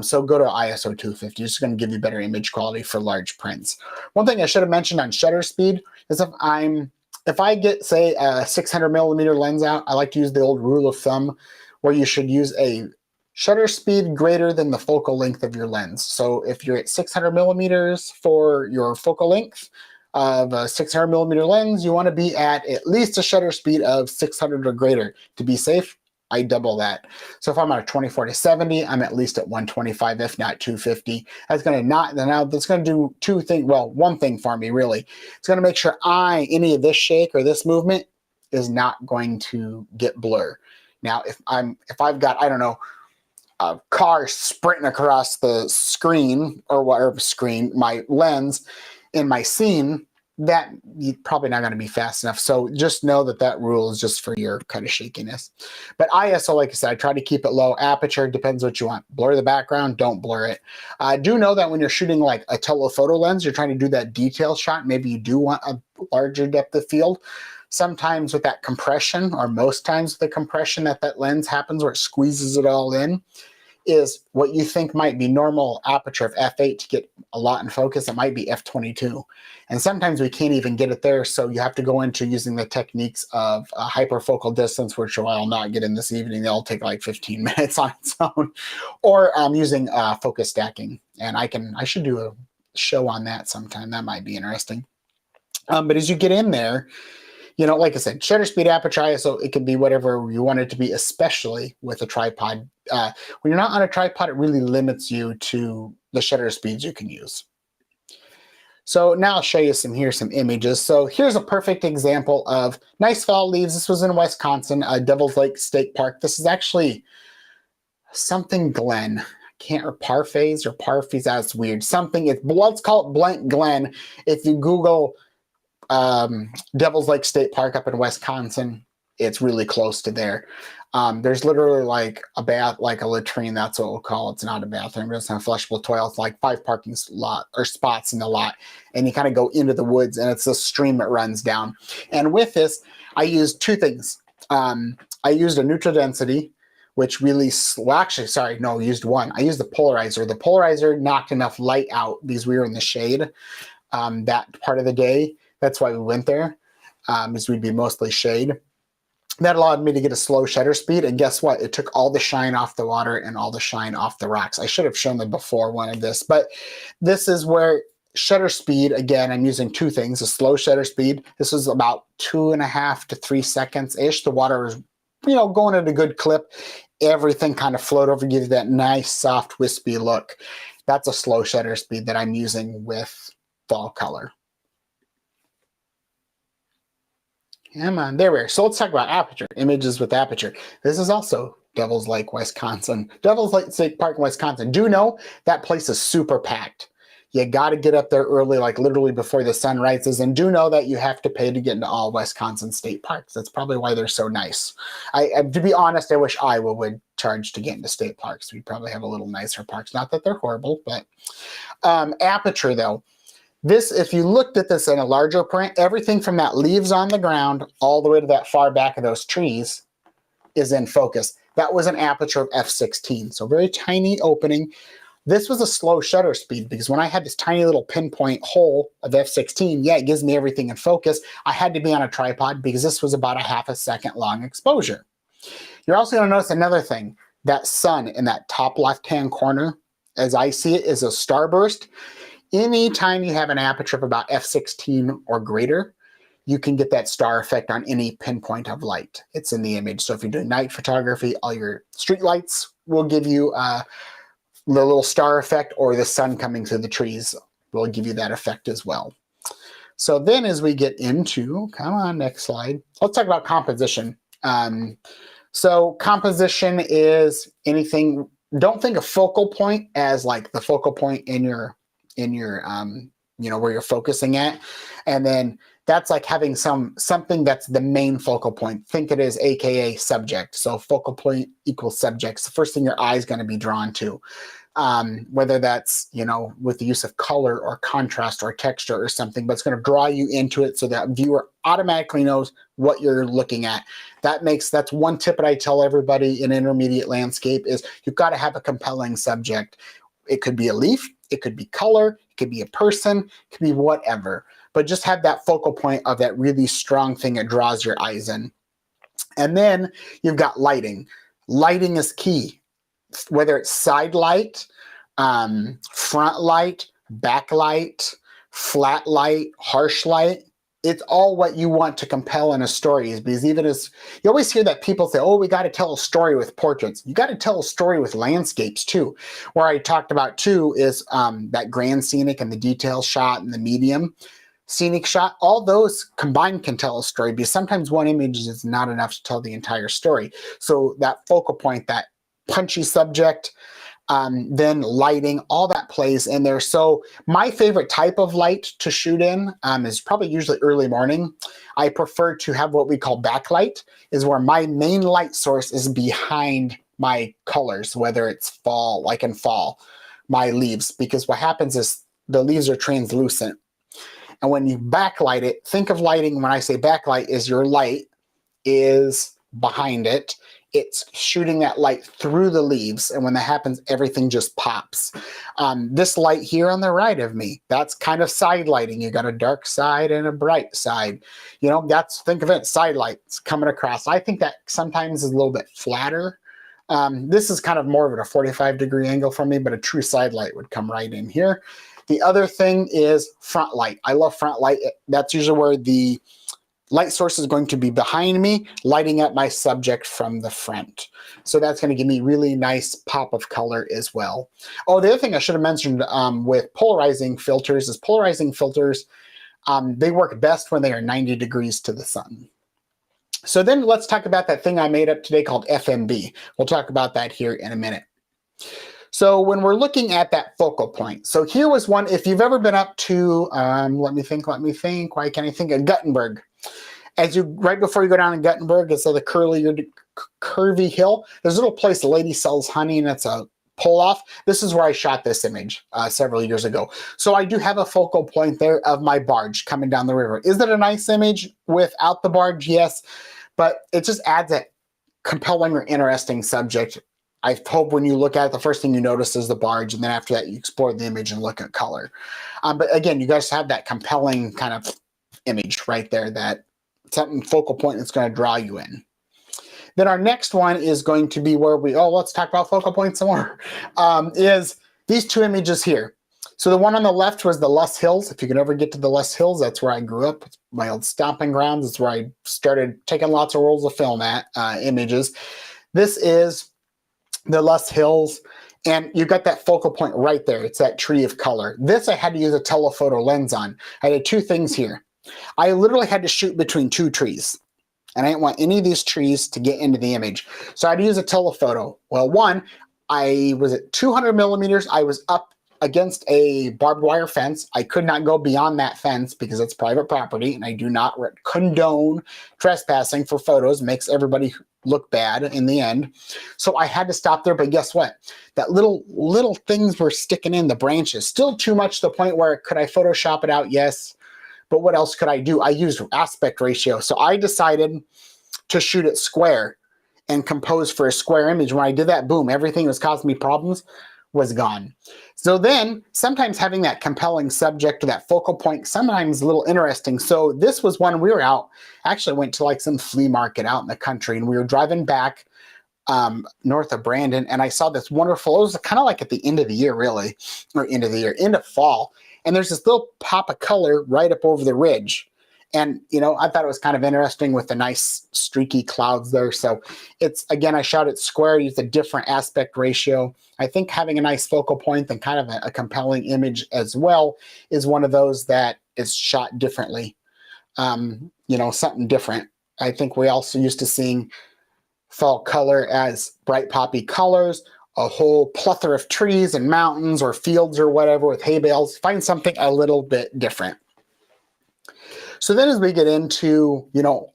So go to ISO 250. It's going to give you better image quality for large prints. One thing I should have mentioned on shutter speed is if I get, say, a 600 millimeter lens out, I like to use the old rule of thumb where you should use a shutter speed greater than the focal length of your lens. So if you're at 600 millimeters for your focal length of a 600 millimeter lens, you want to be at least a shutter speed of 600 or greater. To be safe, I double that. So if I'm at a 24-70, I'm at least at 125, if not 250. That's going to do two things. Well, one thing for me, really. It's going to make sure any of this shake or this movement is not going to get blur. Now, if I've got, I don't know, a car sprinting across the screen or whatever screen, my lens in my scene, that you're probably not going to be fast enough. So just know that rule is just for your kind of shakiness. But ISO, like I said, I try to keep it low. Aperture depends what you want. Blur the background, don't blur it. Do know that when you're shooting like a telephoto lens, you're trying to do that detail shot. Maybe you do want a larger depth of field. Sometimes with that compression, or most times with the compression that lens happens where it squeezes it all in, is what you think might be normal aperture of f8 to get a lot in focus, it might be f22. And sometimes we can't even get it there, so you have to go into using the techniques of hyperfocal distance, which I'll not get in this evening. They'll take like 15 minutes on its own. Or using focus stacking. And I should do a show on that sometime. That might be interesting. But as you get in there, like I said, shutter speed, aperture, ISO, it can be whatever you want it to be, especially with a tripod. When you're not on a tripod, it really limits you to the shutter speeds you can use. So now I'll show you some images. So here's a perfect example of nice fall leaves. This was in Wisconsin, Devil's Lake State Park. This is actually something Glen. Parfaits, that's weird. Let's call it Blank Glen. If you Google Devil's Lake State Park up in Wisconsin, it's really close to there. There's literally like a latrine, that's what we'll call it. It's not a bathroom, it's not a flushable toilet. It's like 5 parking spots in the lot. And you kind of go into the woods and it's a stream that runs down. And with this, I used 2 things. I used a neutral density, which really, used one. I used the polarizer. The polarizer knocked enough light out because we were in the shade that part of the day. That's why we went there, is we'd be mostly shade. That allowed me to get a slow shutter speed, and guess what? It took all the shine off the water and all the shine off the rocks. I should have shown the before one of this, but this is where shutter speed, again, I'm using two things, a slow shutter speed. This was about 2.5 to 3 seconds-ish. The water was, going at a good clip. Everything kind of flowed over, give you that nice, soft, wispy look. That's a slow shutter speed that I'm using with fall color. Come on, there we are. So let's talk about aperture, images with aperture. This is also Devil's Lake, Wisconsin. Devil's Lake State Park in Wisconsin. Do know that place is super packed. You got to get up there early, like literally before the sun rises, and do know that you have to pay to get into all Wisconsin state parks. That's probably why they're so nice. To be honest, I wish Iowa would charge to get into state parks. We'd probably have a little nicer parks. Not that they're horrible, but aperture though. This, if you looked at this in a larger print, everything from that leaves on the ground all the way to that far back of those trees is in focus. That was an aperture of f16, so very tiny opening. This was a slow shutter speed because when I had this tiny little pinpoint hole of f16, yeah, it gives me everything in focus. I had to be on a tripod because this was about a half a second long exposure. You're also going to notice another thing. That sun in that top left-hand corner, as I see it, is a starburst. Anytime you have an aperture of about f16 or greater, you can get that star effect on any pinpoint of light. It's in the image. So if you're doing night photography, all your street lights will give you the little star effect, or the sun coming through the trees will give you that effect as well. So then as we get into, come on, next slide, let's talk about composition. So composition is anything, don't think of focal point as like the focal point in your where you're focusing at, and then that's like having something that's the main focal point. Think it as AKA subject. So focal point equals subject. It's the first thing your eye is going to be drawn to, whether that's with the use of color or contrast or texture or something, but it's going to draw you into it so that viewer automatically knows what you're looking at. That's one tip that I tell everybody in intermediate landscape is you've got to have a compelling subject. It could be a leaf, it could be color, it could be a person, it could be whatever. But just have that focal point of that really strong thing that draws your eyes in. And then you've got lighting. Lighting is key. Whether it's side light, front light, backlight, flat light, harsh light, it's all what you want to compel in a story. Because even as you always hear that people say, oh, we got to tell a story with portraits. You got to tell a story with landscapes too. Where I talked about too is that grand scenic and the detail shot and the medium scenic shot. All those combined can tell a story, because sometimes one image is not enough to tell the entire story. So that focal point, that punchy subject, then lighting, all that plays in there. So my favorite type of light to shoot in is probably usually early morning. I prefer to have what we call backlight, is where my main light source is behind my colors, whether it's fall, like in fall, my leaves, because what happens is the leaves are translucent. And when you backlight it, think of lighting, when I say backlight, is your light is behind it. It's shooting that light through the leaves, and when that happens, everything just pops. This light here on the right of me, that's kind of side lighting. You got a dark side and a bright side. Think of it, side lights coming across. I think that sometimes is a little bit flatter. This is kind of more of a 45-degree angle from me, but a true side light would come right in here. The other thing is front light. I love front light. That's usually where the light source is going to be behind me, lighting up my subject from the front. So that's going to give me really nice pop of color as well. Oh, the other thing I should have mentioned with polarizing filters is they work best when they are 90 degrees to the sun. So then let's talk about that thing I made up today called FMB. We'll talk about that here in a minute. So when we're looking at that focal point, so here was one, if you've ever been up to, let me think, why can't I think of Guttenberg? Right before you go down in Guttenberg, it's the curvy hill. There's a little place, the lady sells honey, and it's a pull-off. This is where I shot this image several years ago. So I do have a focal point there of my barge coming down the river. Is it a nice image without the barge? Yes, but it just adds a compelling or interesting subject. I hope when you look at it, the first thing you notice is the barge, and then after that, you explore the image and look at color. But again, you guys have that compelling kind of image right there, that something focal point that's going to draw you in. Then our next one is going to be where let's talk about focal points some more, is these two images here. So the one on the left was the Luss Hills. If you can ever get to the Luss Hills, that's where I grew up. It's my old stomping grounds. It's where I started taking lots of rolls of film at images. This is the Luss Hills, and you've got that focal point right there. It's that tree of color. This I had to use a telephoto lens on. I had two things here. I literally had to shoot between two trees, and I didn't want any of these trees to get into the image. So I had to use a telephoto. Well, one, I was at 200 millimeters. I was up against a barbed wire fence. I could not go beyond that fence because it's private property, and I do not condone trespassing for photos. It makes everybody look bad in the end. So I had to stop there, but guess what? That little things were sticking in the branches. Still too much to the point where could I Photoshop it out? Yes. But what else could I do? I used aspect ratio. So I decided to shoot it square and compose for a square image. When I did that, boom, everything that was causing me problems was gone. So then sometimes having that compelling subject or that focal point, sometimes a little interesting. So this was when we were out, actually went to like some flea market out in the country, and we were driving back north of Brandon, and I saw this wonderful, it was kind of like at the end of the year, really, or end of fall. And there's this little pop of color right up over the ridge. And, I thought it was kind of interesting with the nice streaky clouds there. So it's, again, I shot it square, used a different aspect ratio. I think having a nice focal point and kind of a compelling image as well is one of those that is shot differently. Something different. I think we also used to seeing fall color as bright poppy colors, a whole plethora of trees and mountains or fields or whatever with hay bales. Find something a little bit different. So then as we get into,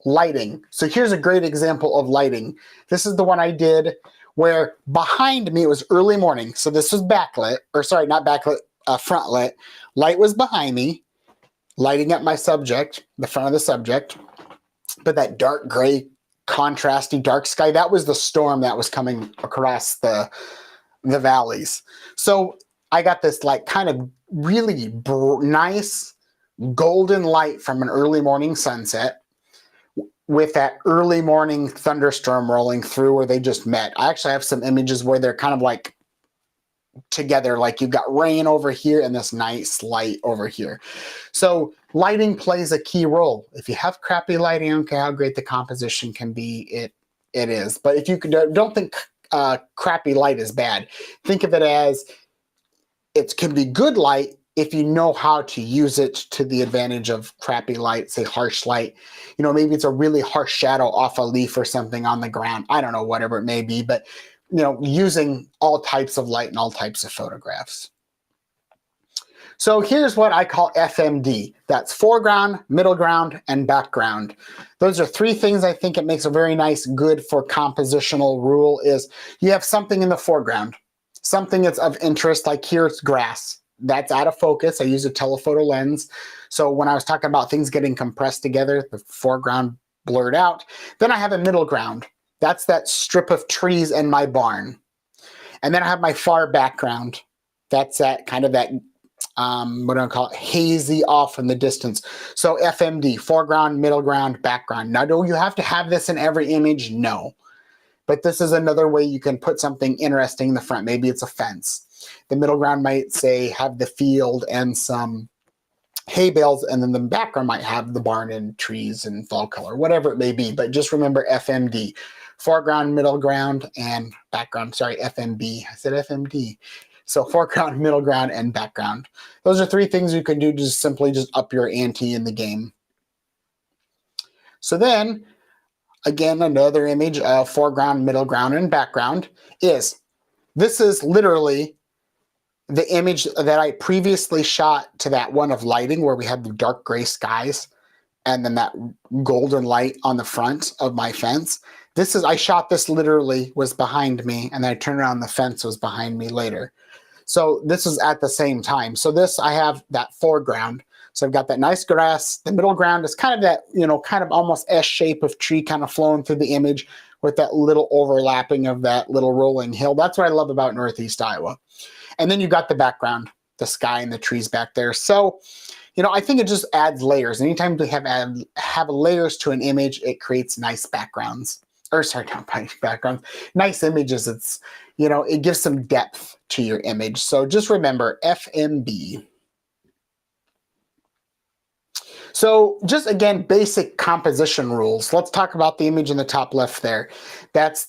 lighting. So here's a great example of lighting. This is the one I did where behind me it was early morning. So this was backlit, or sorry, not backlit, front lit. Light was behind me, lighting up my subject, the front of the subject. But that dark gray, contrasty dark sky, that was the storm that was coming across the valleys. So I got this like kind of really nice golden light from an early morning sunset with that early morning thunderstorm rolling through where they just met. I actually have some images where they're kind of like together, like you've got rain over here and this nice light over here. So lighting plays a key role. If you have crappy lighting, I don't care how great the composition can be, it is. But if you don't think crappy light is bad, think of it as it can be good light if you know how to use it to the advantage of crappy light, say harsh light. Maybe it's a really harsh shadow off a leaf or something on the ground. I don't know, whatever it may be, but using all types of light and all types of photographs. So here's what I call FMD. That's foreground, middle ground, and background. Those are three things I think it makes a very nice, good for compositional rule is you have something in the foreground, something that's of interest, like here it's grass. That's out of focus. I use a telephoto lens. So when I was talking about things getting compressed together, the foreground blurred out. Then I have a middle ground. That's that strip of trees and my barn. And then I have my far background. That's that kind of that, what do I call it, hazy off in the distance. So FMD, foreground, middle ground, background. Now, do you have to have this in every image? No. But this is another way you can put something interesting in the front. Maybe it's a fence. The middle ground might say have the field and some hay bales, and then the background might have the barn and trees and fall color, whatever it may be. But just remember FMD, foreground, middle ground, and background. Sorry, FMB. I said FMD. So foreground, middle ground, and background. Those are three things you can do to just simply just up your ante in the game. So then, again, another image of foreground, middle ground, and background is, this is literally the image that I previously shot to that one of lighting where we had the dark gray skies and then that golden light on the front of my fence. I shot this literally was behind me, and then I turned around, the fence was behind me later. So this is at the same time. So this, I have that foreground. So I've got that nice grass. The middle ground is kind of that, kind of almost S shape of tree kind of flowing through the image with that little overlapping of that little rolling hill. That's what I love about Northeast Iowa. And then you got the background, the sky and the trees back there. So, I think it just adds layers. Anytime we have layers to an image, it creates nice backgrounds. or sorry, not pie backgrounds, nice images. It's, it gives some depth to your image. So just remember FMB. So just again, basic composition rules. Let's talk about the image in the top left there. That's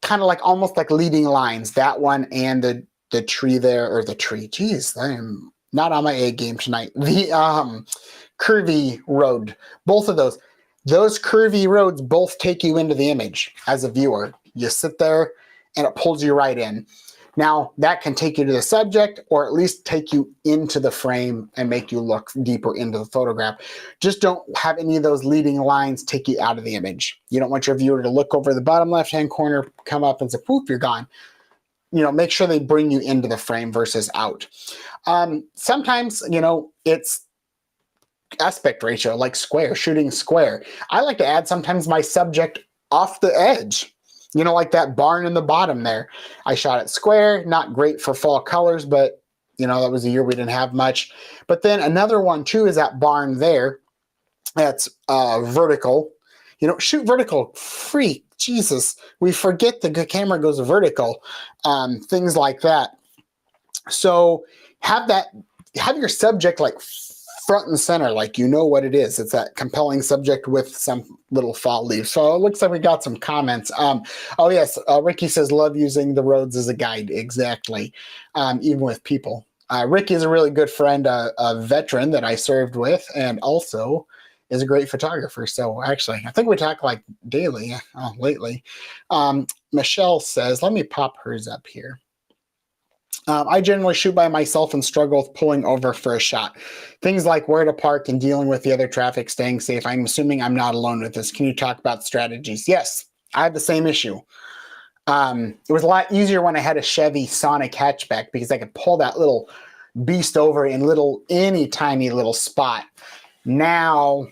kind of like almost like leading lines, that one and the tree there, or the tree. Geez, I am not on my A game tonight. The curvy road, both of those. Those curvy roads both take you into the image as a viewer. You sit there and it pulls you right in. Now, that can take you to the subject or at least take you into the frame and make you look deeper into the photograph. Just don't have any of those leading lines take you out of the image. You don't want your viewer to look over the bottom left-hand corner, come up and say, poof, you're gone. Make sure they bring you into the frame versus out. Sometimes, it's aspect ratio, like square, shooting square. I like to add sometimes my subject off the edge. Like that barn in the bottom there. I shot it square, not great for fall colors, but, that was a year we didn't have much. But then another one, too, is that barn there. That's vertical. Shoot vertical. Freak. Jesus. We forget the camera goes vertical. Things like that. So have your subject like front and center, like what it is. It's that compelling subject with some little fall leaves. So it looks like we got some comments. Oh yes, Ricky says, love using the roads as a guide. Exactly. Even with people. Ricky is a really good friend, a veteran that I served with, and also is a great photographer. So actually, I think we talk like daily lately. Michelle says, let me pop hers up here. I generally shoot by myself and struggle with pulling over for a shot. Things like where to park and dealing with the other traffic, staying safe. I'm assuming I'm not alone with this. Can you talk about strategies? Yes, I had the same issue. It was a lot easier when I had a Chevy Sonic hatchback because I could pull that little beast over in any tiny little spot. Now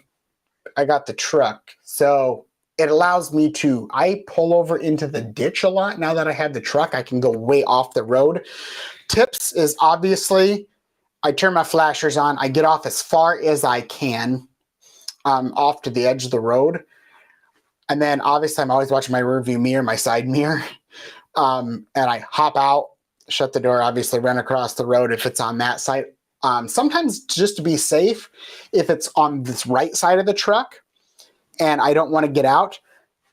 I got the truck. So it allows me I pull over into the ditch a lot. Now that I have the truck, I can go way off the road. Tips is obviously, I turn my flashers on. I get off as far as I can, off to the edge of the road. And then obviously I'm always watching my rear view mirror, my side mirror. And I hop out, shut the door, obviously run across the road if it's on that side. Sometimes just to be safe, if it's on this right side of the truck, and I don't want to get out,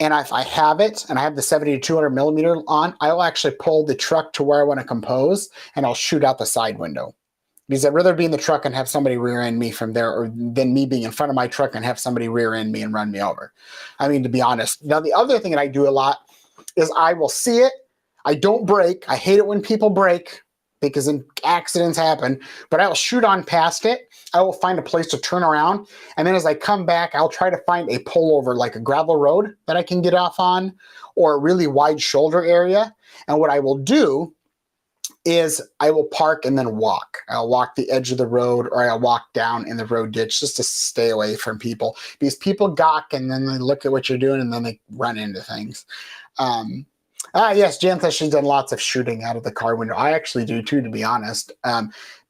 and if I have it, and I have the 70 to 200 millimeter on, I'll actually pull the truck to where I want to compose, and I'll shoot out the side window. Because I'd rather be in the truck and have somebody rear end me from there, or than me being in front of my truck and have somebody rear end me and run me over. I mean, to be honest. Now, the other thing that I do a lot is I will see it. I don't brake. I hate it when people brake, because then accidents happen, but I will shoot on past it. I will find a place to turn around. And then as I come back, I'll try to find a pullover, like a gravel road that I can get off on, or a really wide shoulder area. And what I will do is I will park and then walk. I'll walk the edge of the road, or I'll walk down in the road ditch just to stay away from people, because people gawk and then they look at what you're doing and then they run into things. Yes, Jan says she's done lots of shooting out of the car window. I actually do too, to be honest,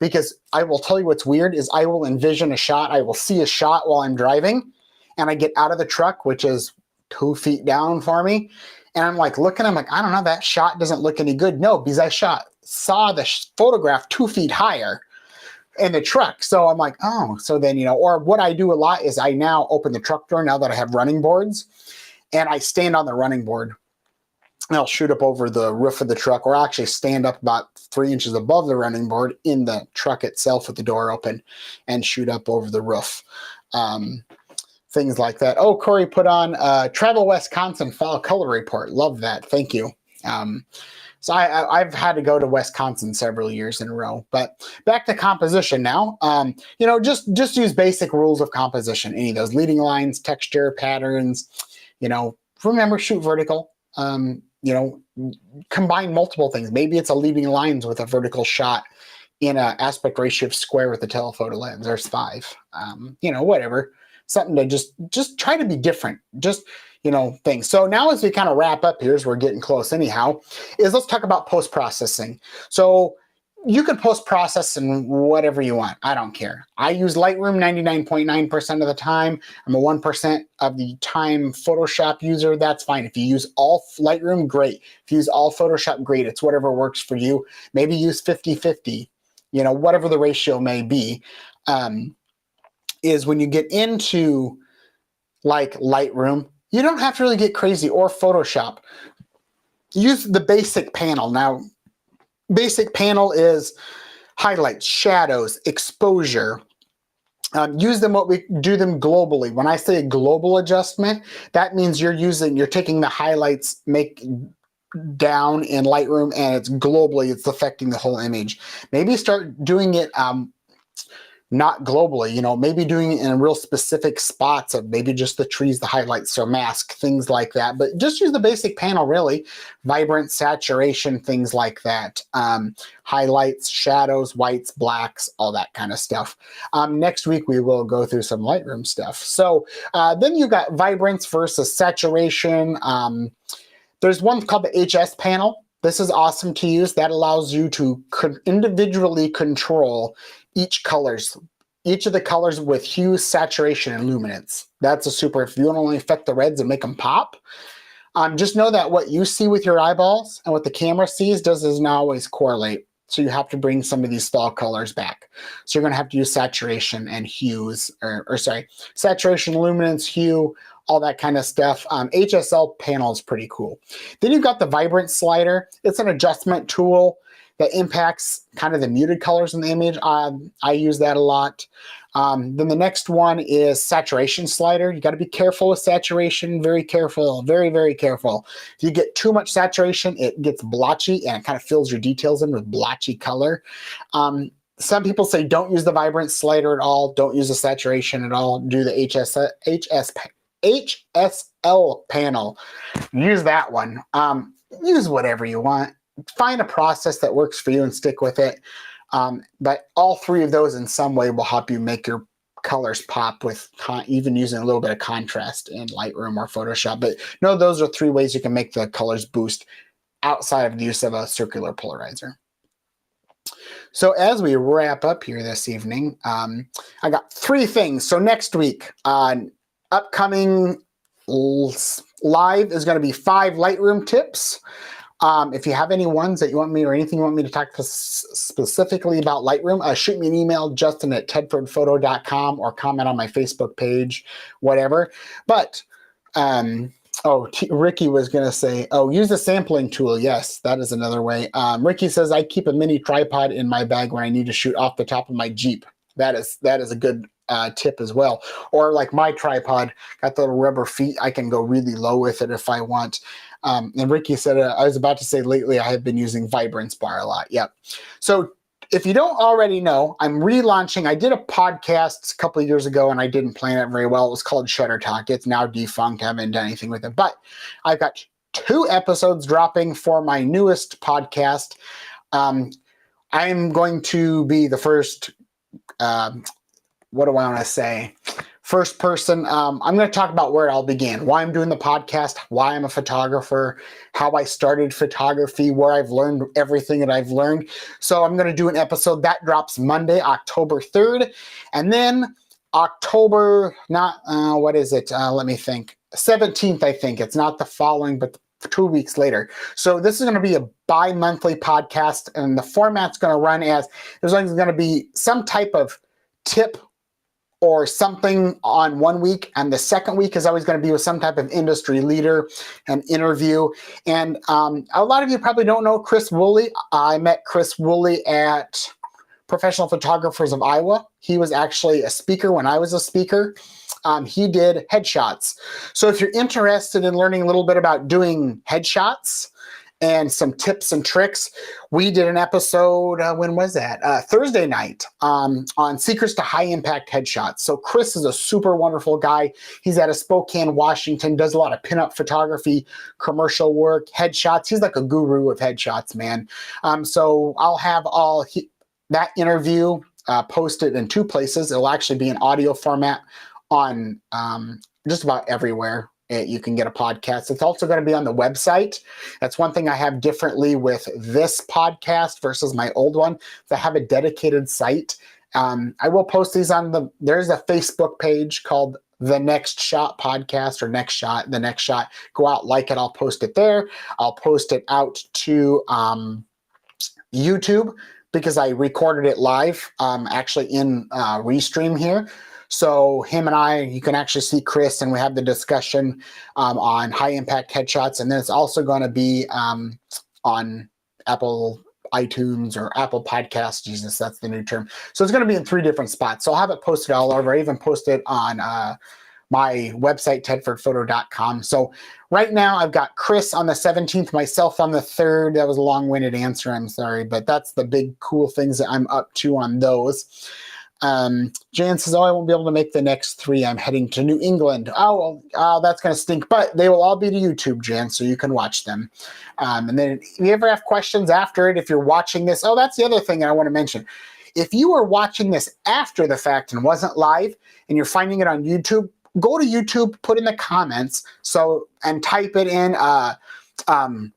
because I will tell you what's weird is I will envision a shot. I will see a shot while I'm driving, and I get out of the truck, which is 2 feet down for me. And I'm like looking, I'm like, I don't know, that shot doesn't look any good. No, because I saw the photograph 2 feet higher in the truck. So I'm like, oh, so then, or what I do a lot is I now open the truck door now that I have running boards, and I stand on the running board. And I'll shoot up over the roof of the truck, or I'll actually stand up about 3 inches above the running board in the truck itself with the door open and shoot up over the roof. Things like that. Oh, Corey put on Travel Wisconsin Fall Color Report. Love that. Thank you. So I've had to go to Wisconsin several years in a row. But back to composition now. Just use basic rules of composition. Any of those leading lines, texture, patterns. Remember, shoot vertical. Combine multiple things. Maybe it's a leading lines with a vertical shot in an aspect ratio of square with the telephoto lens. There's 5. Whatever. Something to just try to be different. Things. So now as we kind of wrap up here, as we're getting close anyhow, is let's talk about post-processing. So you can post-process and whatever you want. I don't care. I use Lightroom 99.9% of the time. I'm a 1% of the time Photoshop user. That's fine. If you use all Lightroom, great. If you use all Photoshop, great. It's whatever works for you. Maybe use 50-50, whatever the ratio may be. Is when you get into like Lightroom, you don't have to really get crazy, or Photoshop. Use the basic panel. Now, basic panel is highlights, shadows, exposure. Use them do them globally. When I say global adjustment, that means you're taking the highlights down in Lightroom, and it's globally, it's affecting the whole image. Maybe start doing it not globally, maybe doing it in real specific spots of maybe just the trees, the highlights, or mask, things like that. But just use the basic panel, really. Vibrant, saturation, things like that. Highlights, shadows, whites, blacks, all that kind of stuff. Next week, we will go through some Lightroom stuff. So then you got vibrance versus saturation. There's one called the HS panel. This is awesome to use. That allows you to individually control each of the colors with hue, saturation, and luminance. That's a super, if you want to only affect the reds and make them pop, just know that what you see with your eyeballs and what the camera sees does not always correlate. So you have to bring some of these fall colors back. So you're going to have to use saturation and hues, saturation, luminance, hue, all that kind of stuff. HSL panel is pretty cool. Then you've got the vibrance slider. It's an adjustment tool that impacts kind of the muted colors in the image. I use that a lot. Then the next one is saturation slider. You got to be careful with saturation, very careful, very, very careful. If you get too much saturation, it gets blotchy and it kind of fills your details in with blotchy color. Some people say don't use the vibrance slider at all, don't use the saturation at all, do the HSL panel. Use that one. Use whatever you want. Find a process that works for you and stick with it. But all three of those in some way will help you make your colors pop with even using a little bit of contrast in Lightroom or Photoshop. But no, those are three ways you can make the colors boost outside of the use of a circular polarizer. So as we wrap up here this evening, I got three things. So next week, upcoming live is going to be 5 Lightroom tips. If you have any ones that you want me, or anything you want me to talk specifically about Lightroom, shoot me an email, justin@tedfordphoto.com, or comment on my Facebook page, whatever. But, Ricky was going to say, use the sampling tool. Yes, that is another way. Ricky says, I keep a mini tripod in my bag when I need to shoot off the top of my Jeep. That is a good tip as well. Or like my tripod, got the little rubber feet. I can go really low with it if I want. And Ricky said, I was about to say lately I have been using Vibrance Bar a lot. Yep. So if you don't already know, I'm relaunching. I did a podcast a couple of years ago and I didn't plan it very well. It was called Shutter Talk. It's now defunct. I haven't done anything with it. But I've got 2 episodes dropping for my newest podcast. I'm going to be the first, what do I want to say? First person, I'm going to talk about where it all began, why I'm doing the podcast, why I'm a photographer, how I started photography, where I've learned everything that I've learned. So I'm going to do an episode that drops Monday, October 3rd. And then October, let me think, 17th, I think. It's not the following, but 2 weeks later. So this is going to be a bi-monthly podcast, and the format's going to run as, there's always going to be some type of tip or something on one week, and the second week is always going to be with some type of industry leader, an interview. And a lot of you probably don't know Chris Woolley. I met Chris Woolley at Professional Photographers of Iowa. He was actually a speaker when I was a speaker. He did headshots. So if you're interested in learning a little bit about doing headshots and some tips and tricks, we did an episode, when was that? Thursday night, on secrets to high impact headshots. So Chris is a super wonderful guy. He's out of Spokane, Washington, does a lot of pinup photography, commercial work, headshots. He's like a guru of headshots, man. So I'll have that interview posted in 2 places. It'll actually be in audio format on just about everywhere. you can get a podcast. It's also going to be on the website. That's one thing I have differently with this podcast versus my old one. I have a dedicated site. I will post these on there's a Facebook page called The Next Shot Podcast, or Next Shot, The Next Shot. Go out, like it. I'll post it there. I'll post it out to YouTube because I recorded it live, actually in Restream here. So him and I, you can actually see Chris, and we have the discussion on high impact headshots. And then it's also going to be on Apple iTunes or Apple Podcasts. Jesus, that's the new term. So it's going to be in 3 different spots. So I'll have it posted all over. I even posted on my website, tedfordphoto.com. So right now I've got Chris on the 17th, myself on the 3rd. That was a long-winded answer, I'm sorry, but that's the big cool things that I'm up to on those. Jan says, I won't be able to make the next 3. I'm heading to New England. Oh, well, that's going to stink, but they will all be to YouTube, Jan, so you can watch them. And then if you ever have questions after it, if you're watching this, that's the other thing I want to mention. If you are watching this after the fact and wasn't live and you're finding it on YouTube, go to YouTube, put in the comments, and type it in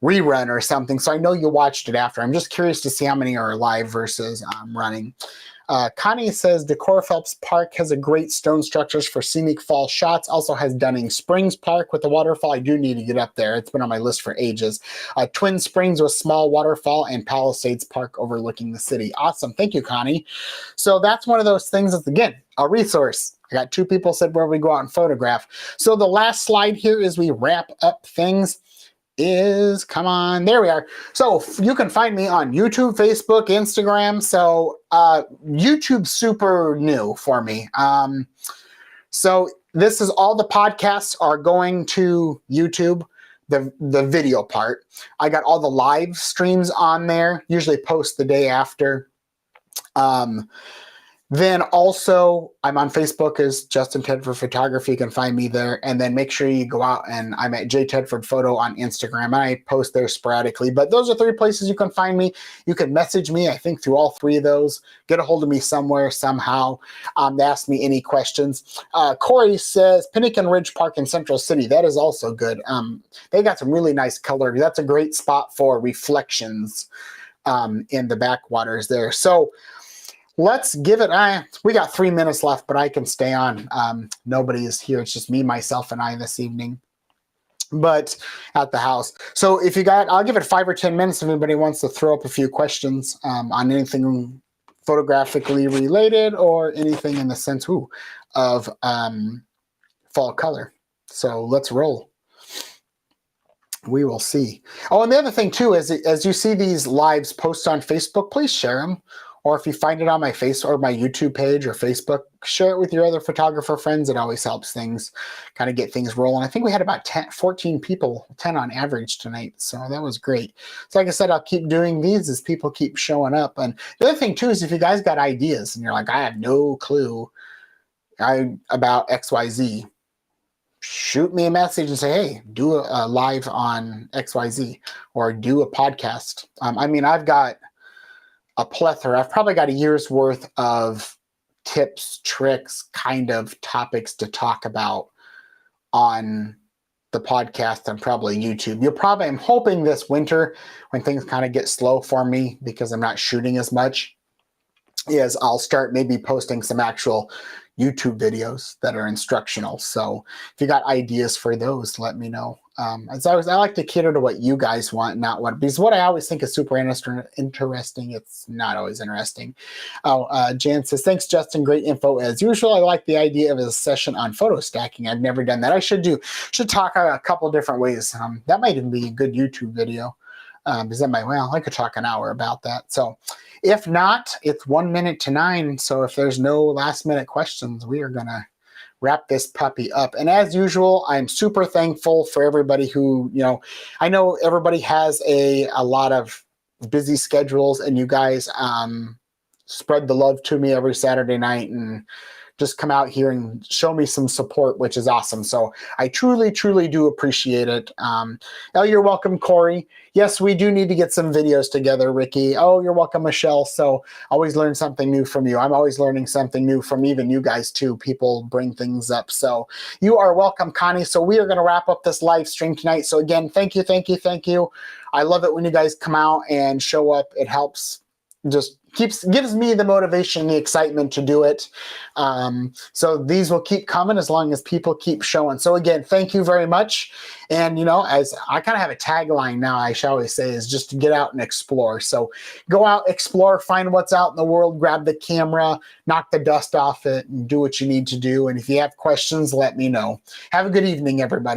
rerun or something, so I know you watched it after. I'm just curious to see how many are live versus running. Connie says Decorah Phelps Park has a great stone structures for scenic fall shots. Also has Dunning Springs Park with the waterfall. I do need to get up there. It's been on my list for ages. Twin Springs with small waterfall, and Palisades Park overlooking the city. Awesome. Thank you, Connie. So that's one of those things that's, again, a resource. I got 2 people said where we go out and photograph. So the last slide here is we wrap up things. Come on, there we are. So you can find me on YouTube, Facebook, Instagram. So YouTube's super new for me. So this is all the podcasts are going to YouTube, the video part. I got all the live streams on there, usually post the day after. Then also, I'm on Facebook as Justin Tedford Photography. You can find me there. And then make sure you go out, and I'm at J Tedford Photo on Instagram. I post there sporadically. But those are 3 places you can find me. You can message me, I think, through all 3 of those. Get a hold of me somewhere, somehow. Ask me any questions. Corey says, Pinican Ridge Park in Central City. That is also good. They got some really nice color. That's a great spot for reflections in the backwaters there. So let's give it, we got 3 minutes left, but I can stay on. Nobody is here. It's just me, myself, and I this evening, but at the house. So if you I'll give it 5 or 10 minutes if anybody wants to throw up a few questions on anything photographically related or anything in the sense of fall color. So let's roll. We will see. Oh, and the other thing too is, as you see these lives post on Facebook, please share them. Or if you find it on my face or my YouTube page or Facebook, share it with your other photographer friends. It always helps things kind of get things rolling. I think we had about 14 people, 10 on average tonight. So that was great. So like I said, I'll keep doing these as people keep showing up. And the other thing too is if you guys got ideas and you're like, I have no clue about XYZ, shoot me a message and say, hey, do a live on XYZ or do a podcast. I mean, I've got a plethora. I've probably got a year's worth of tips, tricks, kind of topics to talk about on the podcast and probably YouTube. I'm hoping this winter, when things kind of get slow for me because I'm not shooting as much, is I'll start maybe posting some actual YouTube videos that are instructional. So if you got ideas for those, let me know. As always, I like to cater to what you guys want, not because what I always think is super interesting, it's not always interesting. Jan says, thanks, Justin. Great info as usual. I like the idea of a session on photo stacking. I've never done that. I should talk a couple different ways. That might even be a good YouTube video. Because I could talk an hour about that. So if not, it's 1 minute to 9. So if there's no last minute questions, we are going to wrap this puppy up. And as usual, I'm super thankful for everybody who, I know everybody has a lot of busy schedules, and you guys spread the love to me every Saturday night and just come out here and show me some support, which is awesome. So I truly, truly do appreciate it. Oh, you're welcome, Corey. Yes, we do need to get some videos together, Ricky. Oh, you're welcome, Michelle. So always learn something new from you. I'm always learning something new from even you guys too. People bring things up. So you are welcome, Connie. So we are going to wrap up this live stream tonight. So again, thank you, thank you, thank you. I love it when you guys come out and show up. It helps, just gives me the motivation, the excitement to do it. So these will keep coming as long as people keep showing. So again, thank you very much. And you know, as I kind of have a tagline now, I shall always say, is just to get out and explore. So go out, explore, find what's out in the world, grab the camera, knock the dust off it, and do what you need to do. And if you have questions, let me know. Have a good evening, everybody.